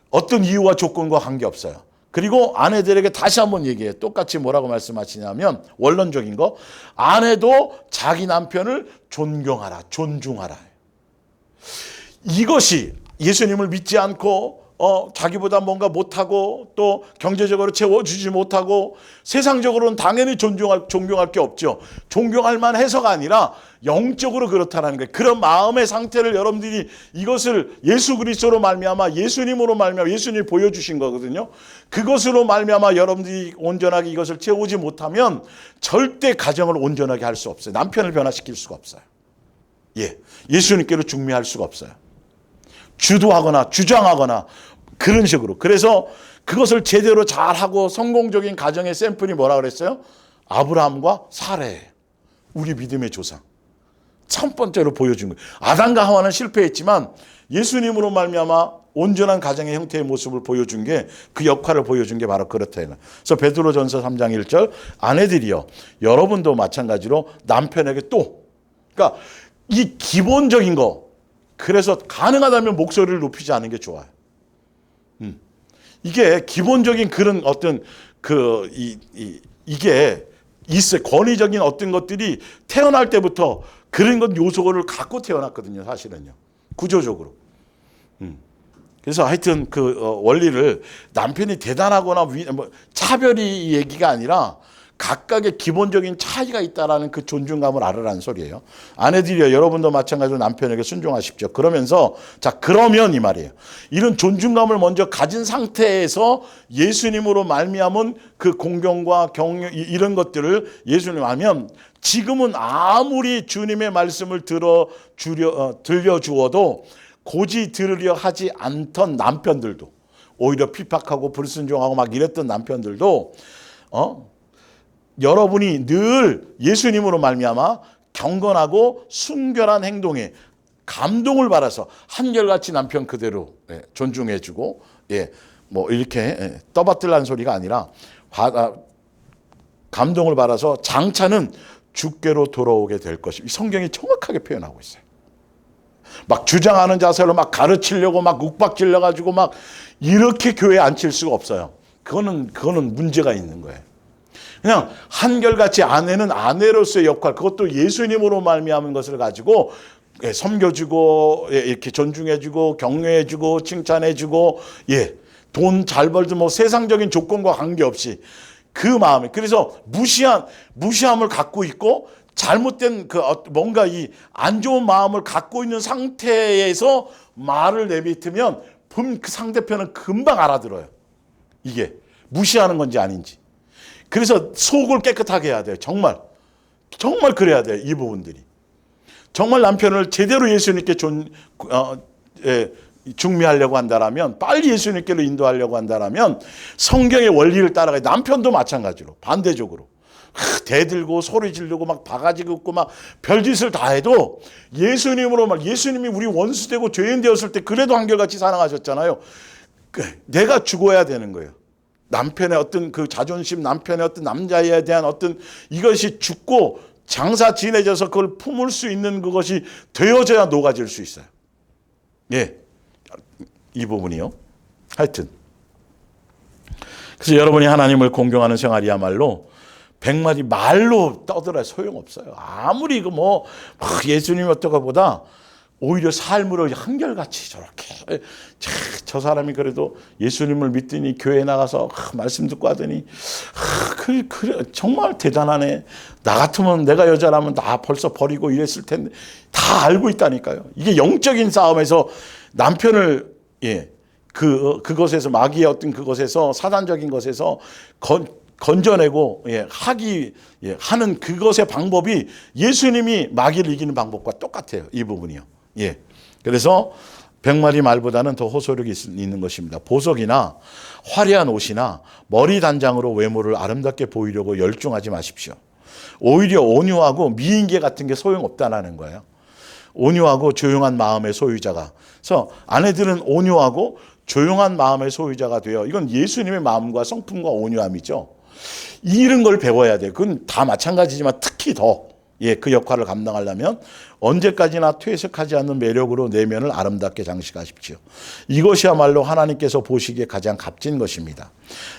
어떤 이유와 조건과 관계없어요. 그리고 아내들에게 다시 한번 얘기해요. 똑같이 뭐라고 말씀하시냐면, 원론적인 거, 아내도 자기 남편을 존경하라, 존중하라. 이것이 예수님을 믿지 않고 자기보다 뭔가 못하고 또 경제적으로 채워주지 못하고 세상적으로는 당연히 존경할 게 없죠. 존경할 만해서가 아니라 영적으로 그렇다는 거예요. 그런 마음의 상태를 여러분들이 이것을 예수 그리스도로 말미암아 예수님으로 말미암아 예수님이 보여주신 거거든요. 그것으로 말미암아 여러분들이 온전하게 이것을 채우지 못하면 절대 가정을 온전하게 할 수 없어요. 남편을 변화시킬 수가 없어요. 예, 예수님께로 중매할 수가 없어요. 주도하거나 주장하거나 그런 식으로. 그래서 그것을 제대로 잘하고 성공적인 가정의 샘플이 뭐라 그랬어요? 아브라함과 사라예요. 우리 믿음의 조상. 첫 번째로 보여준 거예요. 아담과 하와는 실패했지만 예수님으로 말미암아 온전한 가정의 형태의 모습을 보여준 게, 그 역할을 보여준 게 바로 그렇다. 그래서 베드로전서 3장 1절 아내들이여 여러분도 마찬가지로 남편에게 또, 그러니까 이 기본적인 거, 그래서 가능하다면 목소리를 높이지 않는 게 좋아요. 이게 기본적인 그런 어떤 이게 있어요. 권위적인 어떤 것들이 태어날 때부터 그런 것 요소를 갖고 태어났거든요. 사실은요. 구조적으로. 그래서 하여튼 원리를 남편이 대단하거나 차별이 얘기가 아니라 각각의 기본적인 차이가 있다라는 그 존중감을 알으라는 소리예요. 아내들이여 여러분도 마찬가지로 남편에게 순종하십시오. 그러면서 그러면 이 말이에요. 이런 존중감을 먼저 가진 상태에서 예수님으로 말미암은 그 공경과 격려 이런 것들을 예수님 하면, 지금은 아무리 주님의 말씀을 들려주어도 고지 들으려 하지 않던 남편들도, 오히려 핍박하고 불순종하고 막 이랬던 남편들도 여러분이 늘 예수님으로 말미암아 경건하고 순결한 행동에 감동을 받아서 한결같이 남편 그대로 존중해주고, 뭐 이렇게 떠받들라는 소리가 아니라 감동을 받아서 장차는 주께로 돌아오게 될 것이, 성경이 정확하게 표현하고 있어요. 막 주장하는 자세로 막 가르치려고 막 욱박질러 가지고 막 이렇게 교회에 앉힐 수가 없어요. 그거는 문제가 있는 거예요. 그냥 한결같이 아내는 아내로서의 역할, 그것도 예수님으로 말미암은 것을 가지고 섬겨주고, 이렇게 존중해주고, 격려해주고, 칭찬해주고, 돈 잘 벌든 뭐 세상적인 조건과 관계없이 그 마음에, 그래서 무시함을 갖고 있고 잘못된 뭔가 이 안 좋은 마음을 갖고 있는 상태에서 말을 내뱉으면 그 상대편은 금방 알아들어요. 이게 무시하는 건지 아닌지. 그래서 속을 깨끗하게 해야 돼요. 정말 그래야 돼요. 이 부분들이. 정말 남편을 제대로 예수님께 중미하려고 한다라면, 빨리 예수님께로 인도하려고 한다라면 성경의 원리를 따라가요. 남편도 마찬가지로 반대적으로 대들고 소리 지르고 막 바가지 긋고 막 별짓을 다 해도 예수님이 우리 원수 되고 죄인 되었을 때 그래도 한결같이 사랑하셨잖아요. 내가 죽어야 되는 거예요. 남편의 어떤 그 자존심, 남편의 어떤 남자에 대한 어떤 이것이 죽고 장사 지내져서 그걸 품을 수 있는 그것이 되어져야 녹아질 수 있어요. 예. 이 부분이요. 하여튼. 그래서 여러분이 하나님을 공경하는 생활이야말로 100마디 말로 떠들어야 소용없어요. 아무리 예수님 어떠가 보다 오히려 삶으로 한결같이 저렇게 저 사람이 그래도 예수님을 믿더니 교회 나가서 말씀 듣고 하더니 정말 대단하네. 나 같으면 내가 여자라면 나 벌써 버리고 이랬을 텐데 다 알고 있다니까요. 이게 영적인 싸움에서 남편을 그것에서 마귀의 어떤 그것에서 사단적인 것에서 건져내고 하는 그것의 방법이 예수님이 마귀를 이기는 방법과 똑같아요. 이 부분이요. 그래서 100마디 말보다는 더 호소력이 있는 것입니다. 보석이나 화려한 옷이나 머리 단장으로 외모를 아름답게 보이려고 열중하지 마십시오. 오히려 온유하고 미인계 같은 게 소용없다는 거예요. 온유하고 조용한 마음의 소유자가. 그래서 아내들은 온유하고 조용한 마음의 소유자가 되어, 이건 예수님의 마음과 성품과 온유함이죠. 이런 걸 배워야 돼요. 그건 다 마찬가지지만 특히 더 그 역할을 감당하려면 언제까지나 퇴색하지 않는 매력으로 내면을 아름답게 장식하십시오. 이것이야말로 하나님께서 보시기에 가장 값진 것입니다.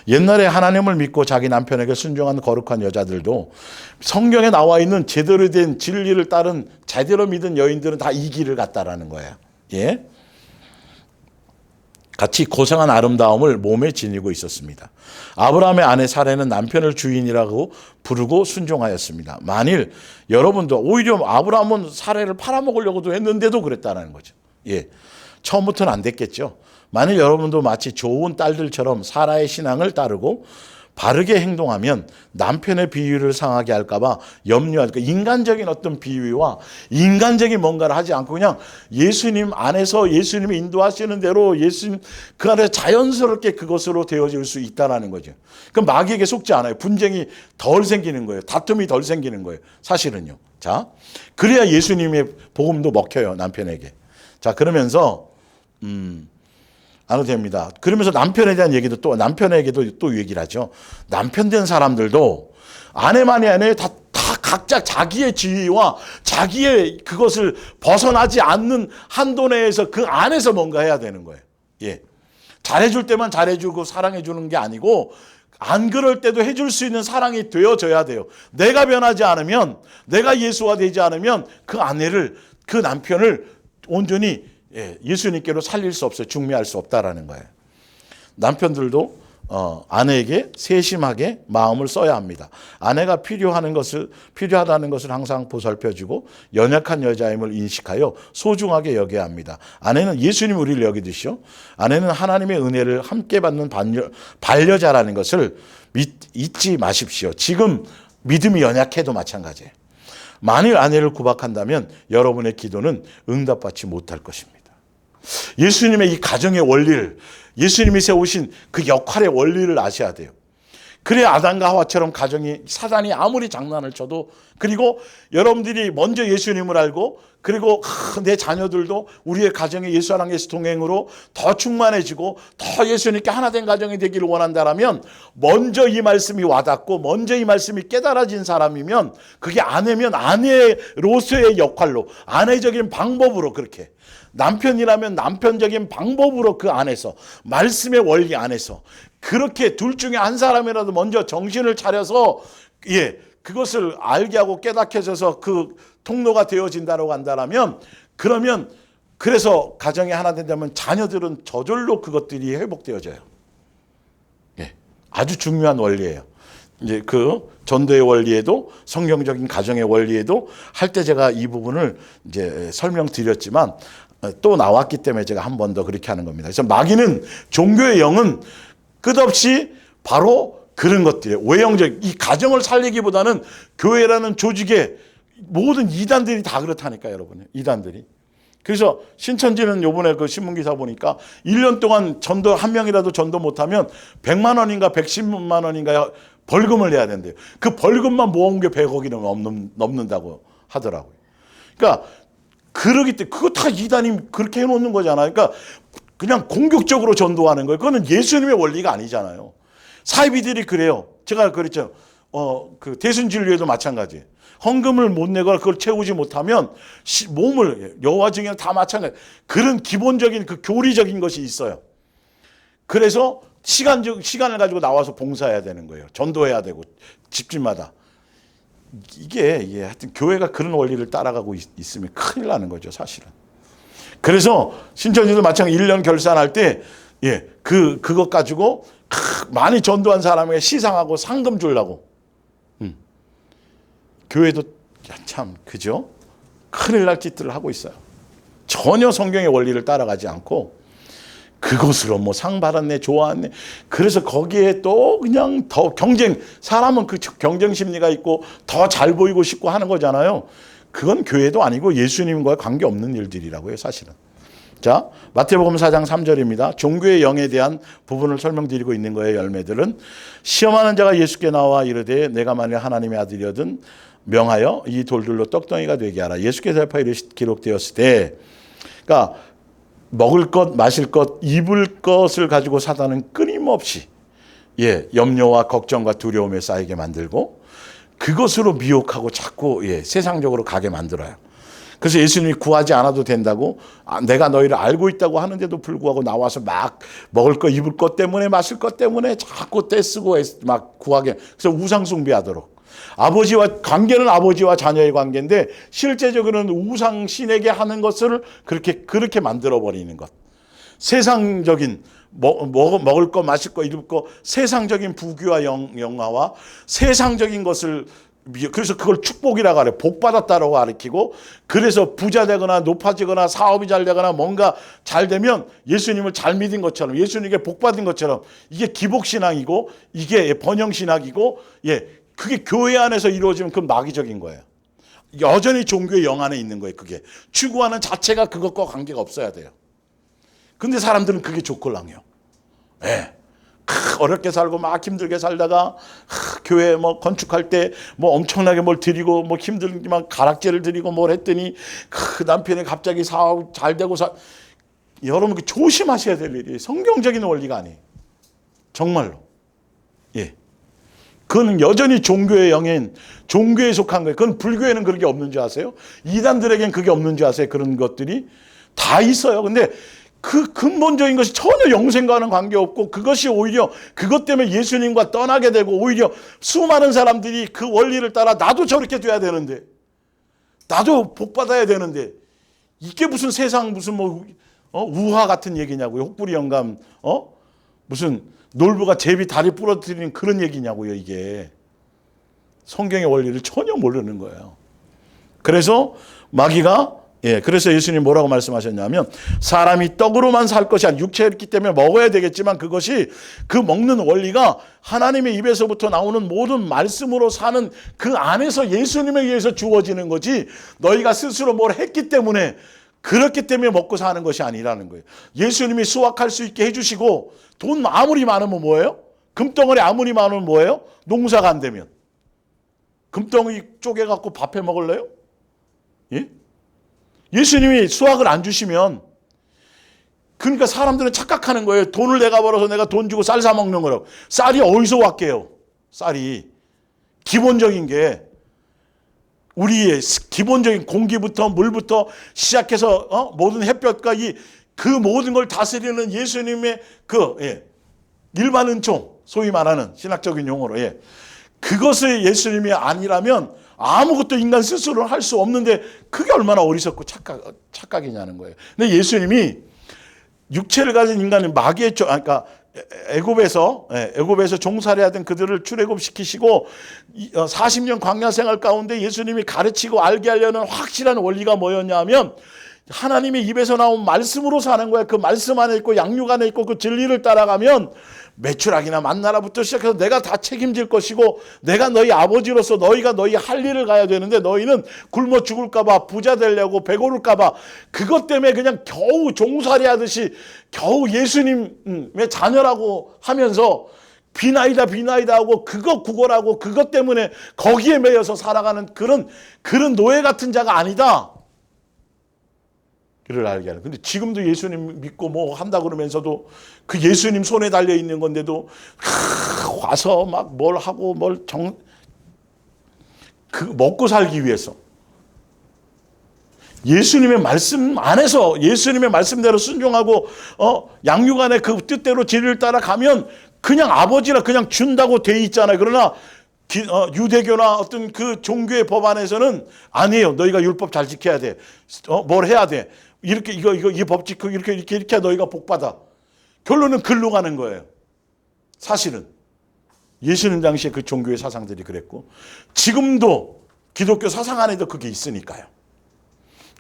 옛날에 하나님을 믿고 자기 남편에게 순종한 거룩한 여자들도 성경에 나와 있는 제대로 된 진리를 따른 제대로 믿은 여인들은 다 이 길을 갔다라는 거예요. 같이 고상한 아름다움을 몸에 지니고 있었습니다. 아브라함의 아내 사레는 남편을 주인이라고 부르고 순종하였습니다. 만일 여러분도 오히려 아브라함은 사레를 팔아먹으려고도 했는데도 그랬다는 거죠. 처음부터는 안 됐겠죠. 만일 여러분도 마치 좋은 딸들처럼 사라의 신앙을 따르고 바르게 행동하면 남편의 비위를 상하게 할까봐 염려할까. 인간적인 어떤 비위와 인간적인 뭔가를 하지 않고 그냥 예수님 안에서 예수님이 인도하시는 대로 예수님 그 안에 자연스럽게 그것으로 되어질 수 있다는 거죠. 그럼 마귀에게 속지 않아요. 분쟁이 덜 생기는 거예요. 다툼이 덜 생기는 거예요. 사실은요. 자, 그래야 예수님의 복음도 먹혀요. 남편에게. 자, 그러면서 안 해도 됩니다. 그러면서 남편에 대한 얘기도 또 남편에게도 또 얘기를 하죠. 남편 된 사람들도 아내만이 아니에요. 다 각자 자기의 지위와 자기의 그것을 벗어나지 않는 한도 내에서 그 안에서 뭔가 해야 되는 거예요. 잘해줄 때만 잘해주고 사랑해주는 게 아니고 안 그럴 때도 해줄 수 있는 사랑이 되어져야 돼요. 내가 변하지 않으면, 내가 예수화 되지 않으면 그 아내를, 그 남편을 온전히 예수님께로 살릴 수 없어요. 중미할 수 없다라는 거예요. 남편들도 아내에게 세심하게 마음을 써야 합니다. 아내가 필요하다는 것을 항상 보살펴주고 연약한 여자임을 인식하여 소중하게 여겨야 합니다. 아내는 예수님 우리를 여기듯이요. 아내는 하나님의 은혜를 함께 받는 반려자라는 것을 잊지 마십시오. 지금 믿음이 연약해도 마찬가지예요. 만일 아내를 구박한다면 여러분의 기도는 응답받지 못할 것입니다. 예수님의 이 가정의 원리를, 예수님이 세우신 그 역할의 원리를 아셔야 돼요. 그래야 아담과 하와처럼 가정이, 사단이 아무리 장난을 쳐도, 그리고 여러분들이 먼저 예수님을 알고, 그리고 내 자녀들도 우리의 가정의 예수 하나님께서 동행으로 더 충만해지고 더 예수님께 하나 된 가정이 되기를 원한다라면 먼저 이 말씀이 와닿고 먼저 이 말씀이 깨달아진 사람이면 그게 아내면 아내로서의 역할로, 아내적인 방법으로, 그렇게 남편이라면 남편적인 방법으로 그 안에서, 말씀의 원리 안에서 그렇게 둘 중에 한 사람이라도 먼저 정신을 차려서 그것을 알게 하고 깨닫게 해서 그 통로가 되어진다고 한다면, 그러면 그래서 가정이 하나 된다면 자녀들은 저절로 그것들이 회복되어져요. 아주 중요한 원리예요. 이제 그 전도의 원리에도 성경적인 가정의 원리에도 할 때 제가 이 부분을 이제 설명드렸지만 또 나왔기 때문에 제가 한 번 더 그렇게 하는 겁니다. 그래서 마귀는 종교의 영은 끝없이 바로 그런 것들이에요. 외형적 이 가정을 살리기보다는 교회라는 조직의 모든 이단들이 다 그렇다니까요, 여러분. 이단들이. 그래서 신천지는 요번에 그 신문기사 보니까 1년 동안 전도 한 명이라도 전도 못하면 100만 원인가 110만 원인가 벌금을 내야 된대요. 그 벌금만 모은 게 100억이 넘는다고 하더라고요. 그러니까 그러기 때문에 그거 다 이단이 그렇게 해놓는 거잖아요. 그러니까 그냥 공격적으로 전도하는 거예요. 그거는 예수님의 원리가 아니잖아요. 사이비들이 그래요. 제가 그랬죠. 그 대순진료에도 마찬가지예요. 헌금을 못 내거나 그걸 채우지 못하면 몸을 여호와 증인 다 마찬가지. 그런 기본적인 그 교리적인 것이 있어요. 그래서 시간을 가지고 나와서 봉사해야 되는 거예요. 전도해야 되고 집집마다. 이게 하여튼 교회가 그런 원리를 따라가고 있으면 큰일 나는 거죠, 사실은. 그래서 신천지도 마찬가지 1년 결산할 때 그것 가지고 많이 전도한 사람에게 시상하고 상금 주려고. 교회도 참 그죠? 큰일 날 짓들을 하고 있어요. 전혀 성경의 원리를 따라가지 않고 그것으로 뭐 상 받았네, 좋아했네. 그래서 거기에 또 그냥 더 사람은 그 경쟁 심리가 있고 더 잘 보이고 싶고 하는 거잖아요. 그건 교회도 아니고 예수님과 관계없는 일들이라고요, 사실은. 자, 마태복음 4장 3절입니다. 종교의 영에 대한 부분을 설명드리고 있는 거예요, 열매들은. 시험하는 자가 예수께 나와 이르되 내가 만일 하나님의 아들이거든 명하여 이 돌들로 떡덩이가 되게 하라. 예수께서 대파 기록되었을 때, 그러니까 먹을 것, 마실 것, 입을 것을 가지고 사단은 끊임없이 염려와 걱정과 두려움에 쌓이게 만들고 그것으로 미혹하고 자꾸 세상적으로 가게 만들어요. 그래서 예수님이 구하지 않아도 된다고 내가 너희를 알고 있다고 하는데도 불구하고 나와서 막 먹을 것, 입을 것 때문에 마실 것 때문에 자꾸 떼쓰고 막 구하게. 그래서 우상 숭배하도록. 관계는 아버지와 자녀의 관계인데 실제적으로는 우상 신에게 하는 것을 그렇게 만들어버리는 것. 세상적인 먹을 거, 마실 거, 입을 거, 세상적인 부귀와 영화와 세상적인 것을, 그래서 그걸 축복이라고 하래요. 복 받았다라고 가르치고, 그래서 부자 되거나 높아지거나 사업이 잘 되거나 뭔가 잘 되면 예수님을 잘 믿은 것처럼, 예수님에게 복 받은 것처럼, 이게 기복신앙이고 이게 번영신학이고, 그게 교회 안에서 이루어지면 그건 마귀적인 거예요. 여전히 종교의 영 안에 있는 거예요. 그게 추구하는 자체가 그것과 관계가 없어야 돼요. 근데 사람들은 그게 좋골랑해요. 어렵게 살고 막 힘들게 살다가 교회 뭐 건축할 때 뭐 엄청나게 뭘 드리고 뭐 힘들지만 가락지를 드리고 뭘 했더니 남편이 갑자기 사업 잘 되고 여러분 조심하셔야 될 일이 성경적인 원리가 아니에요. 정말로. 그건 여전히 종교의 영인, 종교에 속한 거예요. 그건 불교에는 그런 게 없는 줄 아세요? 이단들에겐 그게 없는 줄 아세요? 그런 것들이 다 있어요. 근데 그 근본적인 것이 전혀 영생과는 관계없고 그것이 오히려 그것 때문에 예수님과 떠나게 되고 오히려 수많은 사람들이 그 원리를 따라 나도 저렇게 돼야 되는데 나도 복 받아야 되는데 이게 무슨 세상 무슨 우화 같은 얘기냐고요. 혹부리 영감 무슨 놀부가 제비 다리 부러뜨리는 그런 얘기냐고요. 이게 성경의 원리를 전혀 모르는 거예요. 그래서 마귀가 그래서 예수님 뭐라고 말씀하셨냐면 사람이 떡으로만 살 것이 아니라 육체였기 때문에 먹어야 되겠지만 그것이 그 먹는 원리가 하나님의 입에서부터 나오는 모든 말씀으로 사는 그 안에서 예수님에 의해서 주어지는 거지 너희가 스스로 뭘 했기 때문에 그렇기 때문에 먹고 사는 것이 아니라는 거예요. 예수님이 수확할 수 있게 해주시고 돈 아무리 많으면 뭐예요? 금덩어리 아무리 많으면 뭐예요? 농사가 안 되면 금덩어리 쪼개갖고 밥해 먹을래요? 예수님이 수확을 안 주시면 그러니까 사람들은 착각하는 거예요. 돈을 내가 벌어서 내가 돈 주고 쌀 사 먹는 거라고. 쌀이 어디서 왔게요? 쌀이 기본적인 게 우리의 기본적인 공기부터 물부터 시작해서 모든 햇볕과 그 모든 걸 다스리는 예수님의 일반 은총, 소위 말하는 신학적인 용어로 그것을 예수님이 아니라면 아무것도 인간 스스로 할 수 없는데 그게 얼마나 어리석고 착각이냐는 거예요. 근데 예수님이 육체를 가진 인간은 마귀의 그러니까 애굽에서 종살이하던 그들을 출애굽시키시고 40년 광야 생활 가운데 예수님이 가르치고 알게 하려는 확실한 원리가 뭐였냐면 하나님의 입에서 나온 말씀으로 사는 거야. 그 말씀 안에 있고 양육 안에 있고 그 진리를 따라가면 메추라기나 만나라부터 시작해서 내가 다 책임질 것이고 내가 너희 아버지로서 너희가 너희 할 일을 가야 되는데 너희는 굶어 죽을까 봐 부자 되려고 배고를까 봐 그것 때문에 그냥 겨우 종살이 하듯이 겨우 예수님의 자녀라고 하면서 비나이다 하고 그것 구걸하고 그것 때문에 거기에 매여서 살아가는 그런 노예 같은 자가 아니다. 를 알게 하는. 근데 지금도 예수님 믿고 뭐 한다 그러면서도 그 예수님 손에 달려 있는 건데도 와서 막 뭘 하고 먹고 살기 위해서 예수님의 말씀 안에서 예수님의 말씀대로 순종하고 양육 안에 그 뜻대로 진리를 따라가면 그냥 아버지라 그냥 준다고 돼 있잖아요. 그러나 유대교나 어떤 그 종교의 법안에서는 아니에요. 너희가 율법 잘 지켜야 돼. 뭘 해야 돼. 이렇게 이 법 지키고 이렇게 너희가 복 받아. 결론은 글로 가는 거예요. 사실은 예수님 당시에 그 종교의 사상들이 그랬고 지금도 기독교 사상 안에도 그게 있으니까요.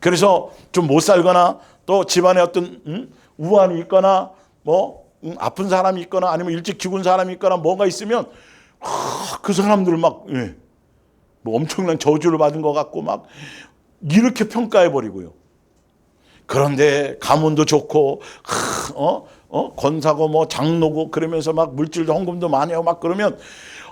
그래서 좀 못 살거나 또 집안에 어떤 우환이 있거나 뭐 아픈 사람이 있거나 아니면 일찍 죽은 사람이 있거나 뭐가 있으면 그 사람들 막 뭐 엄청난 저주를 받은 것 같고 막 이렇게 평가해 버리고요. 그런데 가문도 좋고 권사고 뭐 장로고 그러면서 막 물질도 헌금도 많이 하고 막 그러면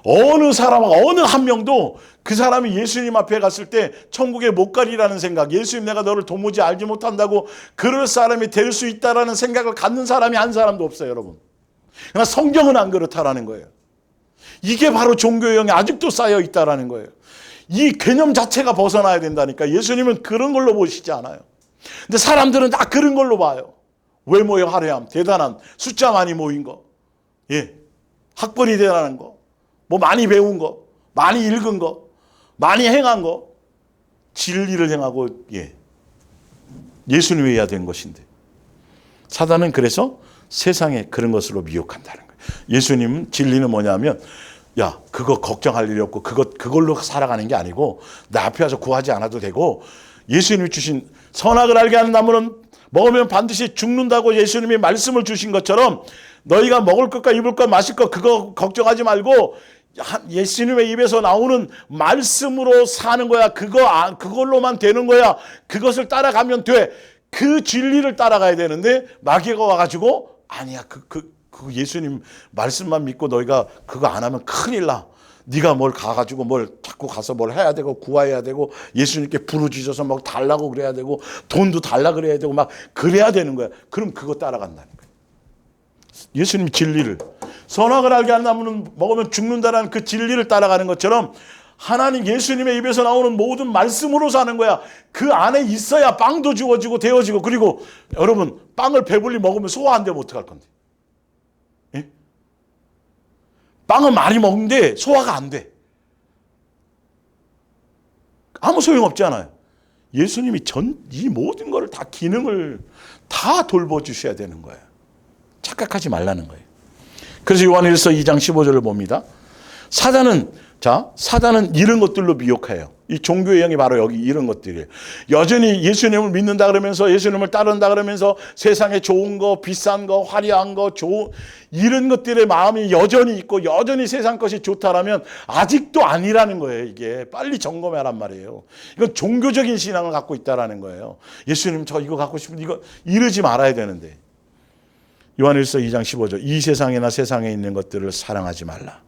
어느 한 명도 그 사람이 예수님 앞에 갔을 때 천국에 못 가리라는 생각, 예수님 내가 너를 도무지 알지 못한다고 그럴 사람이 될 수 있다라는 생각을 갖는 사람이 한 사람도 없어요, 여러분. 그러나 성경은 안 그렇다라는 거예요. 이게 바로 종교의 영이 아직도 쌓여 있다라는 거예요. 이 개념 자체가 벗어나야 된다니까. 예수님은 그런 걸로 보시지 않아요. 근데 사람들은 다 그런 걸로 봐요. 외모의 화려함, 대단한 숫자 많이 모인 거, 학벌이 대단한 거, 뭐 많이 배운 거, 많이 읽은 거, 많이 행한 거, 진리를 행하고 예수님이 해야 된 것인데 사단은 그래서 세상에 그런 것으로 미혹한다는 거예요. 예수님 진리는 뭐냐면 야, 그거 걱정할 일이 없고 그걸로 살아가는 게 아니고 나 앞에 와서 구하지 않아도 되고 예수님이 주신 선악을 알게 하는 나무는 먹으면 반드시 죽는다고 예수님이 말씀을 주신 것처럼 너희가 먹을 것과 입을 것 마실 것 그거 걱정하지 말고 예수님의 입에서 나오는 말씀으로 사는 거야. 그걸로만 되는 거야. 그것을 따라가면 돼. 그 진리를 따라가야 되는데 마귀가 와가지고 아니야. 그 예수님 말씀만 믿고 너희가 그거 안 하면 큰일 나. 네가 뭘 가가지고 뭘 자꾸 가서 뭘 해야 되고 구해야 되고 예수님께 부르짖어서 막 달라고 그래야 되고 돈도 달라 그래야 되고 막 그래야 되는 거야. 그럼 그거 따라간다는 거야. 예수님 진리를 선악을 알게 하는 나무는 먹으면 죽는다라는 그 진리를 따라가는 것처럼 하나님 예수님의 입에서 나오는 모든 말씀으로 사는 거야. 그 안에 있어야 빵도 주어지고 되어지고 그리고 여러분 빵을 배불리 먹으면 소화 안 되면 어떡할 건데? 빵은 많이 먹는데 소화가 안 돼. 아무 소용없지 않아요. 예수님이 이 모든 거를 다 기능을 다 돌봐주셔야 되는 거예요. 착각하지 말라는 거예요. 그래서 요한일서 2장 15절을 봅니다. 사단은 이런 것들로 미혹해요. 이 종교의 영이 바로 여기 이런 것들이에요. 여전히 예수님을 믿는다 그러면서 예수님을 따른다 그러면서 세상에 좋은 거, 비싼 거, 화려한 거, 이런 것들의 마음이 여전히 있고 여전히 세상 것이 좋다라면 아직도 아니라는 거예요. 이게 빨리 점검하란 말이에요. 이건 종교적인 신앙을 갖고 있다라는 거예요. 예수님 저 이거 갖고 싶은데 이거 이러지 말아야 되는데. 요한일서 2장 15절 이 세상이나 세상에 있는 것들을 사랑하지 말라.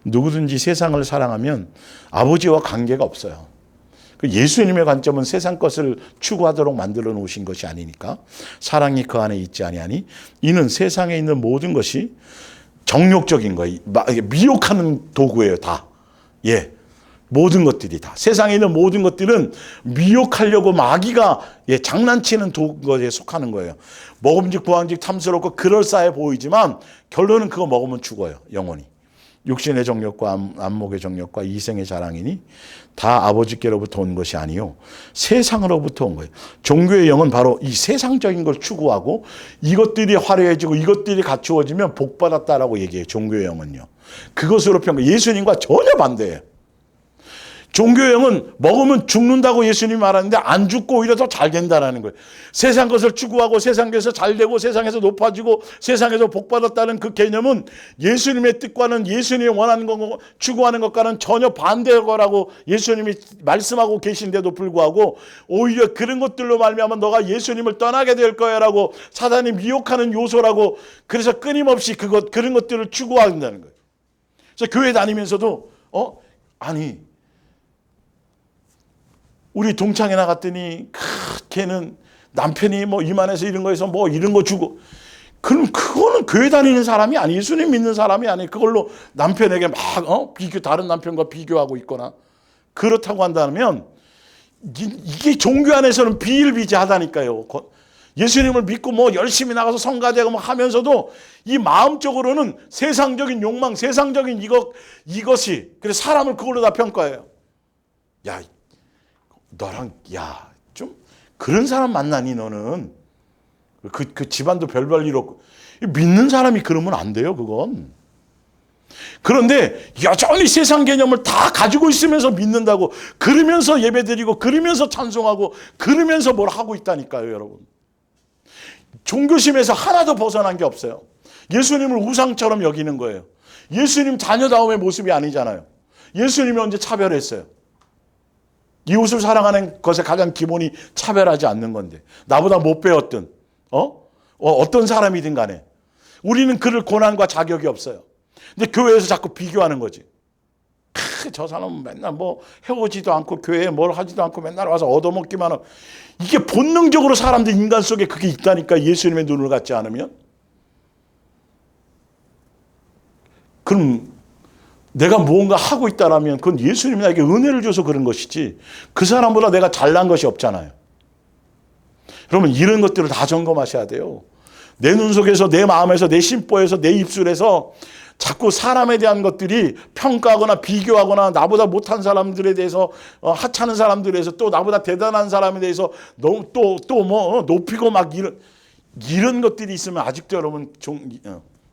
누구든지 세상을 사랑하면 아버지와 관계가 없어요. 예수님의 관점은 세상 것을 추구하도록 만들어 놓으신 것이 아니니까 사랑이 그 안에 있지 아니하니 이는 세상에 있는 모든 것이 정욕적인 거예요. 미혹하는 도구예요. 다. 모든 것들이 다. 세상에 있는 모든 것들은 미혹하려고 마귀가 장난치는 도구에 속하는 거예요. 먹음직 부황직 탐스럽고 그럴싸해 보이지만 결론은 그거 먹으면 죽어요. 영원히. 육신의 정욕과 안목의 정욕과 이생의 자랑이니 다 아버지께로부터 온 것이 아니요 세상으로부터 온 거예요. 종교의 영은 바로 이 세상적인 걸 추구하고 이것들이 화려해지고 이것들이 갖추어지면 복받았다라고 얘기해요. 종교의 영은요. 그것으로 평가. 예수님과 전혀 반대예요. 종교의 영은 먹으면 죽는다고 예수님이 말하는데 안 죽고 오히려 더 잘 된다는 거예요. 세상 것을 추구하고 세상에서 잘 되고 세상에서 높아지고 세상에서 복받았다는 그 개념은 예수님의 뜻과는 예수님이 원하는 거 추구하는 것과는 전혀 반대의 거라고 예수님이 말씀하고 계신데도 불구하고 오히려 그런 것들로 말미암아 너가 예수님을 떠나게 될 거야라고 사단이 미혹하는 요소라고 그래서 끊임없이 그런 것들을 추구한다는 거예요. 그래서 교회 다니면서도 아니 우리 동창회 나갔더니 걔는 남편이 뭐 이만해서 이런 거에서 뭐 이런 거 주고 그럼 그거는 교회 다니는 사람이 아니 예수님 믿는 사람이 아니 그걸로 남편에게 막 다른 남편과 비교하고 있거나 그렇다고 한다면 이게 종교 안에서는 비일비재하다니까요. 예수님을 믿고 뭐 열심히 나가서 성가되고 뭐 하면서도 이 마음적으로는 세상적인 욕망, 세상적인 이것이 그래서 사람을 그걸로 다 평가해요. 야, 너랑 좀 그런 사람 만나니 너는 그 집안도 별별 일 없고 믿는 사람이 그러면 안 돼요. 그건. 그런데 여전히 세상 개념을 다 가지고 있으면서 믿는다고 그러면서 예배드리고 그러면서 찬송하고 그러면서 뭘 하고 있다니까요. 여러분. 종교심에서 하나도 벗어난 게 없어요. 예수님을 우상처럼 여기는 거예요. 예수님 자녀다움의 모습이 아니잖아요. 예수님이 언제 차별했어요. 이웃을 사랑하는 것의 가장 기본이 차별하지 않는 건데 나보다 못 배웠든 어떤 사람이든 간에 우리는 그럴 권한과 자격이 없어요. 근데 교회에서 자꾸 비교하는 거지. 저 사람은 맨날 뭐 해오지도 않고 교회에 뭘 하지도 않고 맨날 와서 얻어먹기만 하고 이게 본능적으로 사람들 인간 속에 그게 있다니까 예수님의 눈을 갖지 않으면 그럼 내가 무언가 하고 있다라면 그건 예수님이 나에게 은혜를 줘서 그런 것이지 그 사람보다 내가 잘난 것이 없잖아요. 그러면 이런 것들을 다 점검하셔야 돼요. 내 눈 속에서 내 마음에서 내 심보에서 내 입술에서 자꾸 사람에 대한 것들이 평가하거나 비교하거나 나보다 못한 사람들에 대해서 하찮은 사람들에 대해서 또 나보다 대단한 사람에 대해서 또 뭐 높이고 막 이런 것들이 있으면 아직도 여러분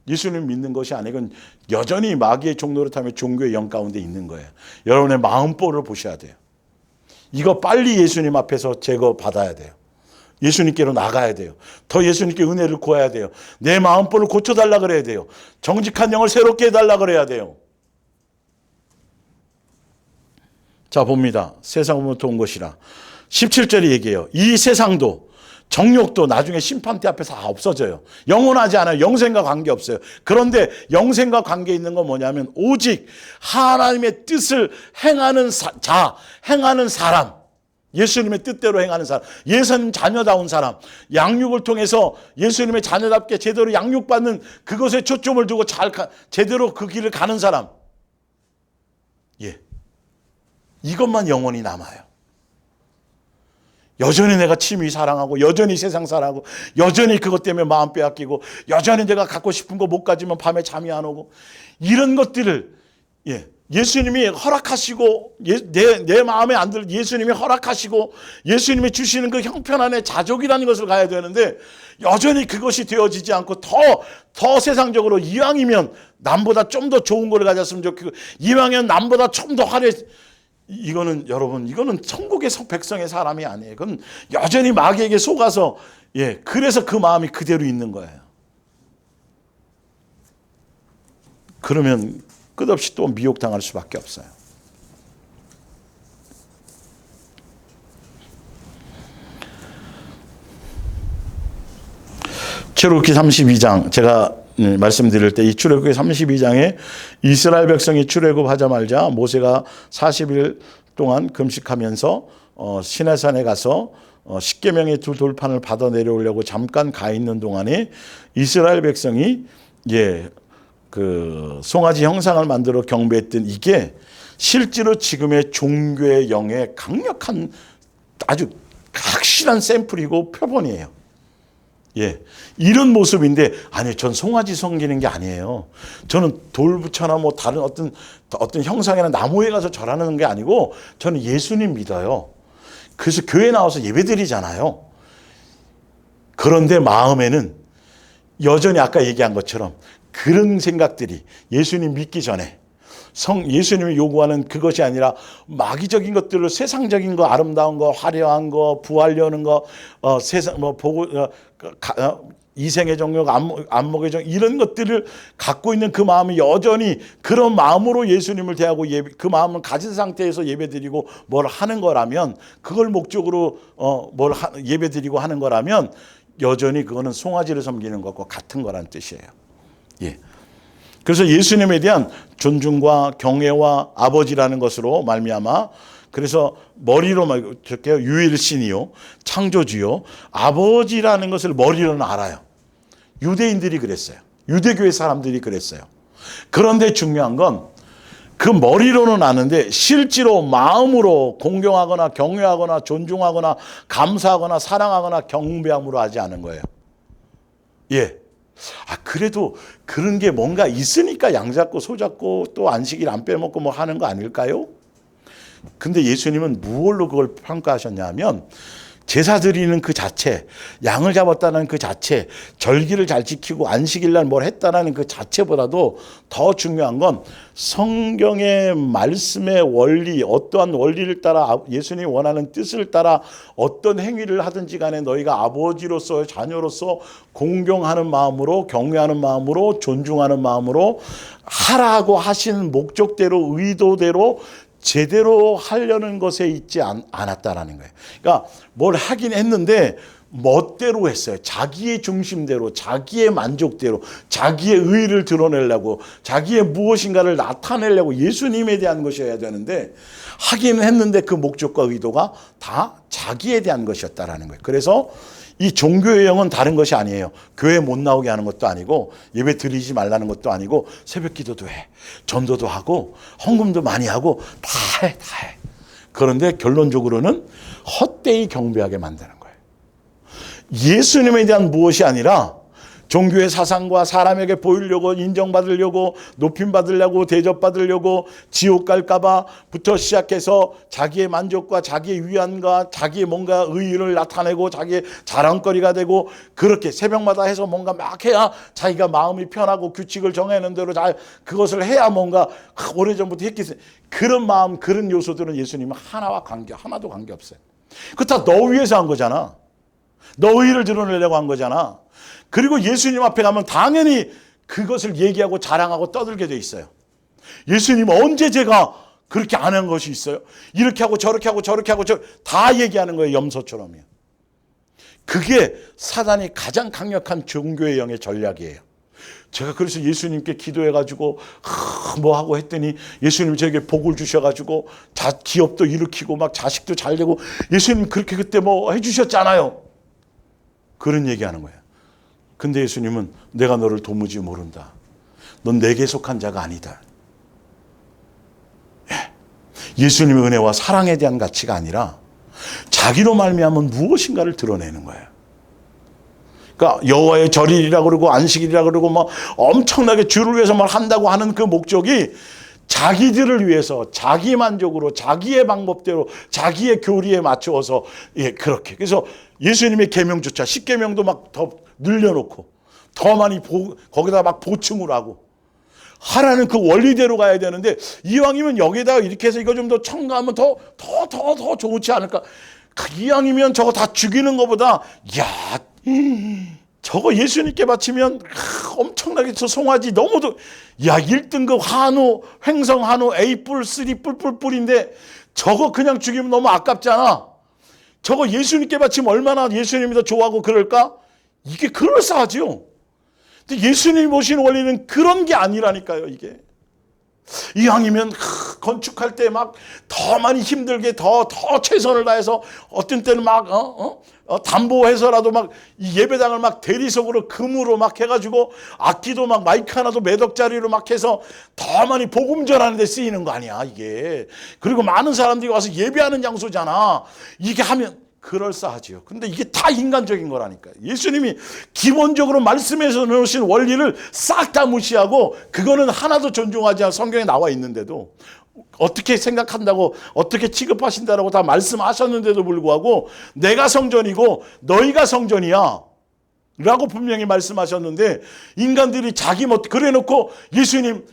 예수님 믿는 것이 아니고 여전히 마귀의 종노릇하며 종교의 영 가운데 있는 거예요. 여러분의 마음보를 보셔야 돼요. 이거 빨리 예수님 앞에서 제거받아야 돼요. 예수님께로 나가야 돼요. 더 예수님께 은혜를 구해야 돼요. 내 마음보를 고쳐달라 그래야 돼요. 정직한 영을 새롭게 해달라 그래야 돼요. 자 봅니다. 세상으로부터 온 것이라. 17절에 얘기해요. 이 세상도 정욕도 나중에 심판대 앞에서 다 없어져요. 영원하지 않아요. 영생과 관계없어요. 그런데 영생과 관계 있는 건 뭐냐면 오직 하나님의 뜻을 행하는 행하는 사람, 예수님의 뜻대로 행하는 사람, 예수님 자녀다운 사람, 양육을 통해서 예수님의 자녀답게 제대로 양육받는 그것에 초점을 두고 제대로 그 길을 가는 사람, 이것만 영원히 남아요. 여전히 내가 취미 사랑하고 여전히 세상 사랑하고 여전히 그것 때문에 마음 빼앗기고 여전히 내가 갖고 싶은 거 못 가지면 밤에 잠이 안 오고 이런 것들을 예수님이 허락하시고 내 마음에 안 들 예수님이 허락하시고 예수님이 주시는 그 형편 안에 자족이라는 것을 가야 되는데 여전히 그것이 되어지지 않고 더 세상적으로 이왕이면 남보다 좀 더 좋은 걸 가졌으면 좋겠고 이왕이면 남보다 좀 더 화려해 이거는 여러분 이거는 천국의 백성의 사람이 아니에요. 그건 여전히 마귀에게 속아서 그래서 그 마음이 그대로 있는 거예요. 그러면 끝없이 또 미혹당할 수밖에 없어요. 출애굽기 32장 제가 말씀드릴 때 이 출애굽기 32장에 이스라엘 백성이 출애굽하자마자 모세가 40일 동안 금식하면서 시내산에 가서 십계명의 두 돌판을 받아 내려오려고 잠깐 가 있는 동안에 이스라엘 백성이 그 송아지 형상을 만들어 경배했던 이게 실제로 지금의 종교의 영의 강력한 아주 확실한 샘플이고 표본이에요. 예, 이런 모습인데, 아니요, 전 송아지 섬기는 게 아니에요. 저는 돌부처나 뭐 다른 어떤 형상이나 나무에 가서 절하는 게 아니고, 저는 예수님 믿어요. 그래서 교회 나와서 예배드리잖아요. 그런데 마음에는 여전히 아까 얘기한 것처럼 그런 생각들이 예수님 믿기 전에 예수님이 요구하는 그것이 아니라 마귀적인 것들을, 세상적인 거, 아름다운 거, 화려한 거, 부하려는 거, 세상 뭐 보고 이생의 정욕, 안목의 정욕, 이런 것들을 갖고 있는 그 마음이 여전히 그런 마음으로 예수님을 대하고 그 마음을 가진 상태에서 예배드리고 뭘 하는 거라면, 그걸 목적으로 예배드리고 하는 거라면 여전히 그거는 송아지를 섬기는 것과 같은 거란 뜻이에요. 예. 그래서 예수님에 대한 존중과 경외와 아버지라는 것으로 말미암아, 그래서 머리로 말할게요. 유일신이요, 창조주요, 아버지라는 것을 머리로는 알아요. 유대인들이 그랬어요. 유대교회 사람들이 그랬어요. 그런데 중요한 건 그 머리로는 아는데 실제로 마음으로 공경하거나 경외하거나 존중하거나 감사하거나 사랑하거나 경배함으로 하지 않은 거예요. 예. 그래도 그런 게 뭔가 있으니까 양 잡고 소 잡고 또 안식일 안 빼먹고 뭐 하는 거 아닐까요? 근데 예수님은 무엇로 그걸 평가하셨냐면, 제사 드리는 그 자체, 양을 잡았다는 그 자체, 절기를 잘 지키고 안식일날 뭘 했다는 그 자체보다도 더 중요한 건 성경의 말씀의 원리, 어떠한 원리를 따라 예수님이 원하는 뜻을 따라 어떤 행위를 하든지 간에 너희가 아버지로서 자녀로서 공경하는 마음으로, 경외하는 마음으로, 존중하는 마음으로 하라고 하신 목적대로, 의도대로 제대로 하려는 것에 있지 않았다라는 거예요. 그러니까 뭘 하긴 했는데 멋대로 했어요. 자기의 중심대로, 자기의 만족대로, 자기의 의의를 드러내려고, 자기의 무엇인가를 나타내려고 예수님에 대한 것이어야 되는데, 하긴 했는데 그 목적과 의도가 다 자기에 대한 것이었다라는 거예요. 그래서 이 종교의 영은 다른 것이 아니에요. 교회 못 나오게 하는 것도 아니고, 예배 드리지 말라는 것도 아니고, 새벽 기도도 해, 전도도 하고, 헌금도 많이 하고, 다 해. 그런데 결론적으로는 헛되이 경배하게 만드는 거예요. 예수님에 대한 무엇이 아니라 종교의 사상과 사람에게 보이려고, 인정받으려고, 높임받으려고, 대접받으려고, 지옥 갈까봐부터 시작해서 자기의 만족과 자기의 위안과 자기의 뭔가 의의를 나타내고 자기의 자랑거리가 되고, 그렇게 새벽마다 해서 뭔가 막 해야 자기가 마음이 편하고 규칙을 정해놓은 대로 그것을 해야 뭔가 오래전부터 했기 때문에, 그런 마음, 그런 요소들은 예수님은 하나도 관계없어요. 그거 다 너 위해서 한 거잖아. 너 의의를 드러내려고 한 거잖아. 그리고 예수님 앞에 가면 당연히 그것을 얘기하고 자랑하고 떠들게 돼 있어요. 예수님 언제 제가 그렇게 안 한 것이 있어요? 이렇게 하고 저렇게 하고 저렇게 하고 다 얘기하는 거예요. 염소처럼요. 그게 사단이 가장 강력한 종교의 영의 전략이에요. 제가 그래서 예수님께 기도해가지고 뭐 하고 했더니 예수님 저에게 복을 주셔가지고 기업도 일으키고 막 자식도 잘 되고, 예수님 그렇게 그때 뭐 해주셨잖아요. 그런 얘기하는 거예요. 근데 예수님은 내가 너를 도무지 모른다. 넌 내게 속한 자가 아니다. 예수님의 은혜와 사랑에 대한 가치가 아니라 자기로 말미암은 무엇인가를 드러내는 거예요. 그러니까 여호와의 절일이라 그러고 안식일이라 그러고 뭐 엄청나게 주를 위해서 뭘 한다고 하는 그 목적이 자기들을 위해서, 자기 만족으로, 자기의 방법대로, 자기의 교리에 맞추어서, 그렇게. 그래서 예수님의 계명조차 10계명도 막 더 늘려놓고 더 많이 거기다 막 보충을 하고 하라는 그 원리대로 가야 되는데, 이왕이면 여기다가 이렇게 해서 이거 좀 더 첨가하면 더 좋지 않을까. 이왕이면 저거 다 죽이는 것보다, 저거 예수님께 바치면 엄청나게 저 송아지 너무도, 1등급 한우, 횡성 한우 A뿔 3 뿔뿔뿔인데 저거 그냥 죽이면 너무 아깝잖아. 저거 예수님께 바치면 얼마나 예수님이 더 좋아하고 그럴까? 이게 그럴싸하죠. 근데 예수님이 보시는 원리는 그런 게 아니라니까요, 이게. 이왕이면 건축할 때 막 더 많이 힘들게 더 최선을 다해서, 어떤 때는 막 담보해서라도 막 이 예배당을 막 대리석으로 금으로 막 해가지고 악기도 막 마이크 하나도 몇 억짜리로 막 해서 더 많이 복음 전하는 데 쓰이는 거 아니야, 이게. 그리고 많은 사람들이 와서 예배하는 장소잖아. 이게 하면 그럴싸하지요. 근데 이게 다 인간적인 거라니까요. 예수님이 기본적으로 말씀에서 넣으신 원리를 싹 다 무시하고 그거는 하나도 존중하지 않고 성경에 나와 있는데도 어떻게 생각한다고 어떻게 취급하신다라고 다 말씀하셨는데도 불구하고 내가 성전이고 너희가 성전이야 라고 분명히 말씀하셨는데 인간들이 자기 멋 그래놓고 예수님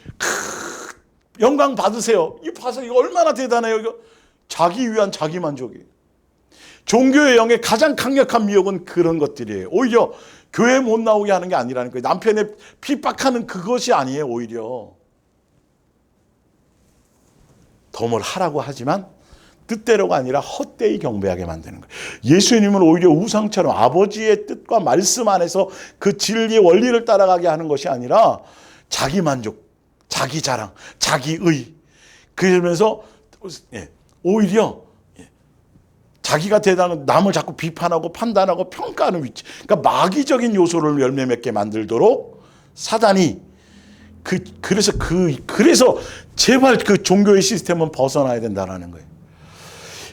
영광 받으세요. 이 봐서 이거 얼마나 대단해요. 이거 자기 위한 자기 만족이에요. 종교의 영의 가장 강력한 미혹은 그런 것들이에요. 오히려 교회 못 나오게 하는 게 아니라는 거예요. 남편의 핍박하는 그것이 아니에요. 오히려 더 뭘 하라고 하지만 뜻대로가 아니라 헛되이 경배하게 만드는 거예요. 예수님은 오히려 우상처럼 아버지의 뜻과 말씀 안에서 그 진리의 원리를 따라가게 하는 것이 아니라 자기 만족, 자기 자랑, 자기 의 그러면서 오히려 자기가 대단한 남을 자꾸 비판하고 판단하고 평가하는 위치. 그러니까 마귀적인 요소를 열매 맺게 만들도록 사단이 그래서 제발 그 종교의 시스템은 벗어나야 된다라는 거예요.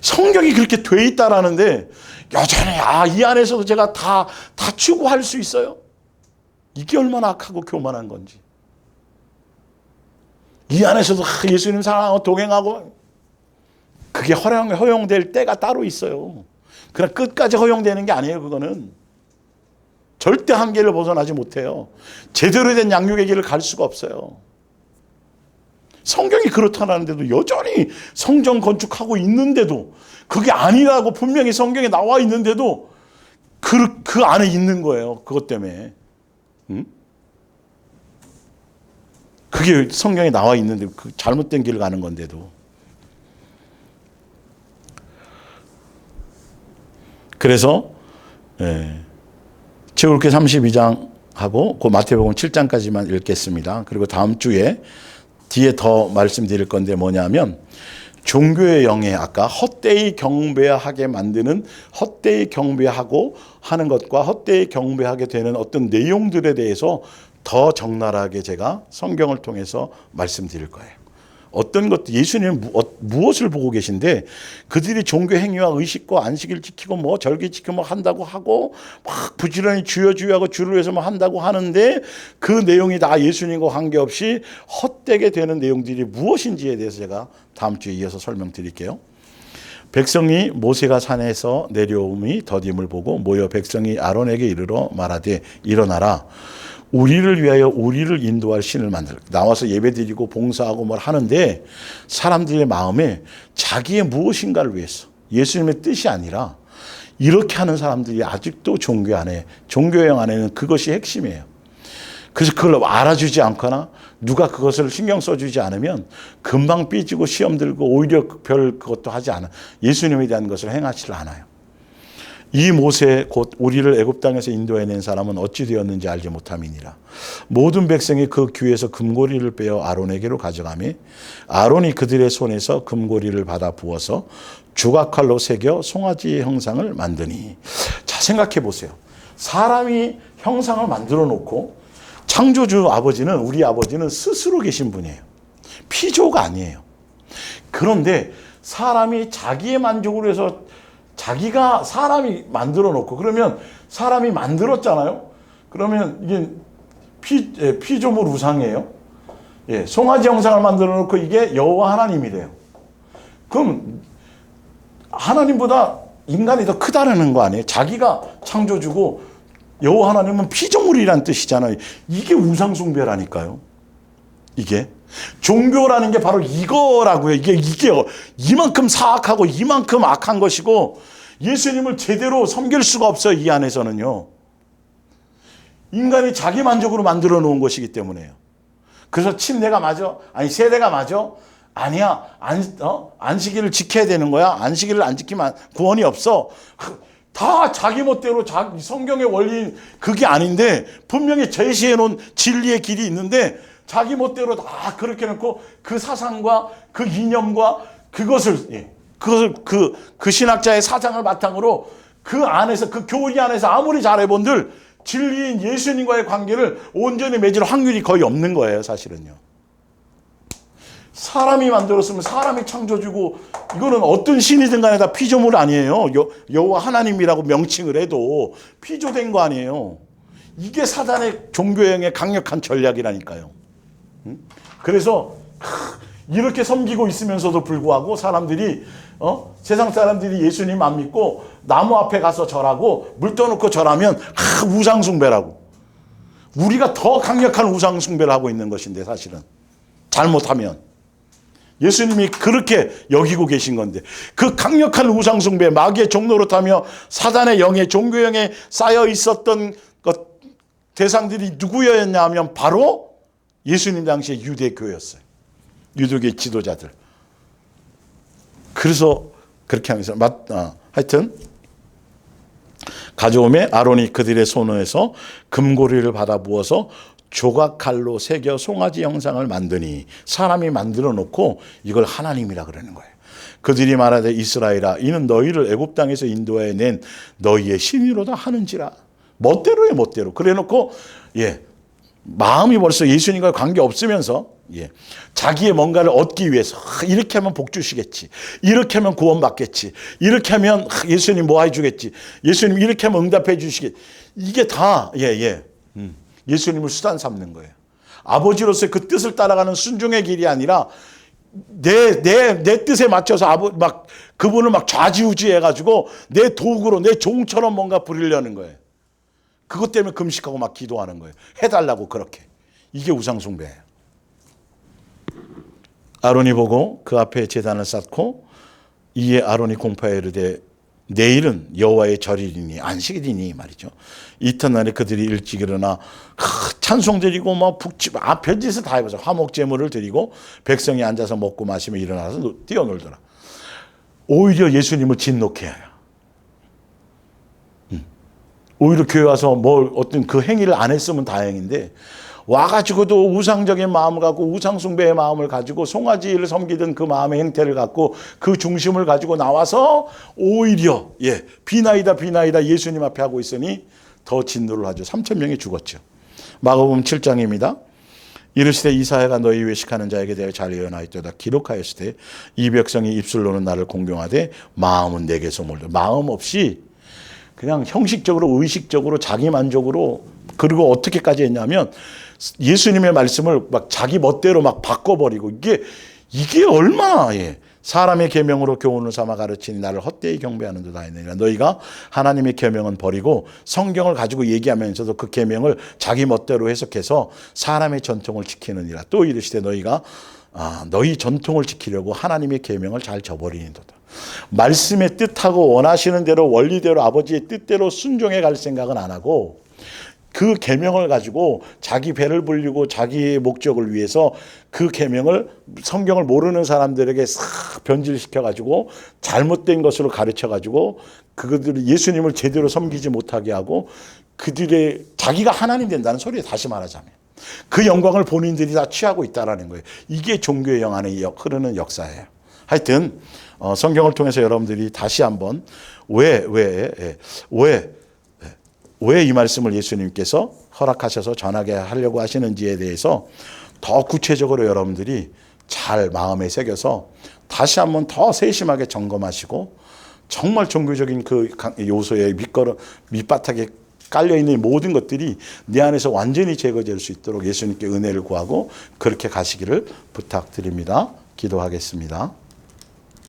성경이 그렇게 돼 있다라는데 여전히 이 안에서도 제가 다 추구할 수 있어요. 이게 얼마나 악하고 교만한 건지. 이 안에서도 예수님 사랑하고 동행하고 그게 허용될 때가 따로 있어요. 그러나 끝까지 허용되는 게 아니에요. 그거는 절대 한계를 벗어나지 못해요. 제대로 된 양육의 길을 갈 수가 없어요. 성경이 그렇다는데도 여전히 성전 건축하고 있는데도 그게 아니라고 분명히 성경에 나와 있는데도 그 안에 있는 거예요. 그것 때문에. 그게 성경에 나와 있는데 그 잘못된 길을 가는 건데도. 그래서 최후롭게 32장하고 그 마태복음 7장까지만 읽겠습니다. 그리고 다음 주에 뒤에 더 말씀드릴 건데 뭐냐면 종교의 영에 아까 헛되이 경배하게 만드는 헛되이 경배하고 하는 것과 헛되이 경배하게 되는 어떤 내용들에 대해서 더 적나라하게 제가 성경을 통해서 말씀드릴 거예요. 어떤 것도 예수님은 무엇을 보고 계신데 그들이 종교 행위와 의식과 안식일 지키고 뭐 절기 지키고 뭐 한다고 하고 막 부지런히 주여 하고 주를 위해서 뭐 한다고 하는데 그 내용이 다 예수님과 관계없이 헛되게 되는 내용들이 무엇인지에 대해서 제가 다음 주에 이어서 설명드릴게요. 백성이 모세가 산에서 내려옴이 더딤을 보고 모여 백성이 아론에게 이르러 말하되 일어나라 우리를 위하여 우리를 인도할 신을 만들 나와서 예배드리고 봉사하고 뭘 하는데 사람들의 마음에 자기의 무엇인가를 위해서 예수님의 뜻이 아니라 이렇게 하는 사람들이 아직도 종교형 안에는 그것이 핵심이에요. 그래서 그걸 알아주지 않거나 누가 그것을 신경 써주지 않으면 금방 삐지고 시험 들고 오히려 별 그것도 하지 않아. 예수님에 대한 것을 행하지 않아요. 이 모세 곧 우리를 애굽 땅에서 인도해낸 사람은 어찌 되었는지 알지 못함이니라. 모든 백성이 그 귀에서 금고리를 빼어 아론에게로 가져가매 아론이 그들의 손에서 금고리를 받아 부어서 주각칼로 새겨 송아지의 형상을 만드니. 자, 생각해 보세요. 사람이 형상을 만들어 놓고 창조주 아버지는 우리 아버지는 스스로 계신 분이에요. 피조가 아니에요. 그런데 사람이 자기의 만족을 위해서 자기가 사람이 만들어 놓고 그러면 사람이 만들었잖아요. 그러면 이게 피조물 우상이에요. 송아지 형상을 만들어 놓고 이게 여호와 하나님이래요. 그럼 하나님보다 인간이 더 크다는 거 아니에요? 자기가 창조주고 여호와 하나님은 피조물이란 뜻이잖아요. 이게 우상 숭배라니까요. 이게 종교라는 게 바로 이거라고요. 이게 이만큼 사악하고 이만큼 악한 것이고 예수님을 제대로 섬길 수가 없어요. 이 안에서는요. 인간이 자기 만족으로 만들어 놓은 것이기 때문에요. 그래서 침대가 맞아? 아니 세대가 맞아? 아니야. 안식일을 지켜야 되는 거야. 안식일을 안 지키면 구원이 없어. 다 자기 멋대로 성경의 원리인 그게 아닌데 분명히 제시해 놓은 진리의 길이 있는데 자기 멋대로 다 그렇게 놓고 그 사상과 그 이념과 그것을 그 신학자의 사상을 바탕으로 그 안에서 그 교리 안에서 아무리 잘해본들 진리인 예수님과의 관계를 온전히 맺을 확률이 거의 없는 거예요. 사실은요. 사람이 만들었으면 사람이 창조주고 이거는 어떤 신이든 간에 다 피조물 아니에요. 여호와 하나님이라고 명칭을 해도 피조된 거 아니에요. 이게 사단의 종교형의 강력한 전략이라니까요. 그래서 이렇게 섬기고 있으면서도 불구하고 사람들이 세상 사람들이 예수님 안 믿고 나무 앞에 가서 절하고 물 떠놓고 절하면 우상 숭배라고. 우리가 더 강력한 우상 숭배를 하고 있는 것인데 사실은 잘못하면 예수님이 그렇게 여기고 계신 건데 그 강력한 우상 숭배 마귀의 종로로 타며 사단의 영에 종교형에 쌓여 있었던 것 대상들이 누구였냐 하면 바로 예수님 당시의 유대교였어요. 유대교의 지도자들. 그래서 그렇게 하면서 하여튼 가져오매 아론이 그들의 손에서 금고리를 받아 부어서 조각칼로 새겨 송아지 형상을 만드니 사람이 만들어 놓고 이걸 하나님이라 그러는 거예요. 그들이 말하되 이스라엘아 이는 너희를 애굽 땅에서 인도해 낸 너희의 신이로다 하는지라. 멋대로 해 멋대로. 그래 놓고 마음이 벌써 예수님과 관계 없으면서 자기의 뭔가를 얻기 위해서 이렇게 하면 복 주시겠지. 이렇게 하면 구원받겠지. 이렇게 하면 예수님 뭐 해주겠지. 예수님 이렇게 하면 응답해 주시겠지. 이게 다 예수님을 수단 삼는 거예요. 아버지로서의 그 뜻을 따라가는 순종의 길이 아니라 내 뜻에 맞춰서 그분을 막 좌지우지 해가지고 내 도구로 내 종처럼 뭔가 부리려는 거예요. 그것 때문에 금식하고 막 기도하는 거예요. 해달라고 그렇게. 이게 우상숭배예요. 아론이 보고 그 앞에 제단을 쌓고 이에 아론이 공파에 이르되 내일은 여호와의 절일이니 안식일이니 말이죠. 이튿날에 그들이 일찍 일어나 찬송 드리고 별짓을 다 해보자. 화목 제물을 드리고 백성이 앉아서 먹고 마시며 일어나서 뛰어놀더라. 오히려 예수님을 진노케 하여. 오히려 교회 와서 어떤 그 행위를 안 했으면 다행인데 와가지고도 우상적인 마음을 갖고 우상숭배의 마음을 가지고 송아지를 섬기던 그 마음의 행태를 갖고 그 중심을 가지고 나와서 오히려 비나이다 예수님 앞에 하고 있으니 더 진노를 하죠. 3,000명이 죽었죠. 마가복음 7장입니다. 이르시되 이사야가 너희 외식하는 자에게 대하여 잘 예언하였도다. 기록하였으되 이 백성이 입술로는 나를 공경하되 마음은 내게서 멀다. 마음 없이 그냥 형식적으로 의식적으로 자기만족으로 그리고 어떻게까지 했냐면 예수님의 말씀을 막 자기 멋대로 막 바꿔버리고 이게 얼마나 사람의 계명으로 교훈을 삼아 가르치니 나를 헛되이 경배하는도다 했느니라. 너희가 하나님의 계명은 버리고 성경을 가지고 얘기하면서도 그 계명을 자기 멋대로 해석해서 사람의 전통을 지키느니라. 또 이르시되 너희가 너희 전통을 지키려고 하나님의 계명을 잘 저버리는도다. 말씀의 뜻하고 원하시는 대로 원리대로 아버지의 뜻대로 순종해 갈 생각은 안 하고 그 계명을 가지고 자기 배를 불리고 자기의 목적을 위해서 그 계명을 성경을 모르는 사람들에게 싹 변질시켜 가지고 잘못된 것으로 가르쳐 가지고 그들이 예수님을 제대로 섬기지 못하게 하고 그들의 자기가 하나님 된다는 소리에 다시 말하자면 그 영광을 본인들이 다 취하고 있다라는 거예요. 이게 종교의 영 안에 흐르는 역사예요. 하여튼 성경을 통해서 여러분들이 다시 한번 왜 이 말씀을 예수님께서 허락하셔서 전하게 하려고 하시는지에 대해서 더 구체적으로 여러분들이 잘 마음에 새겨서 다시 한번 더 세심하게 점검하시고 정말 종교적인 그 요소의 밑바닥에 깔려있는 모든 것들이 내 안에서 완전히 제거될 수 있도록 예수님께 은혜를 구하고 그렇게 가시기를 부탁드립니다. 기도하겠습니다.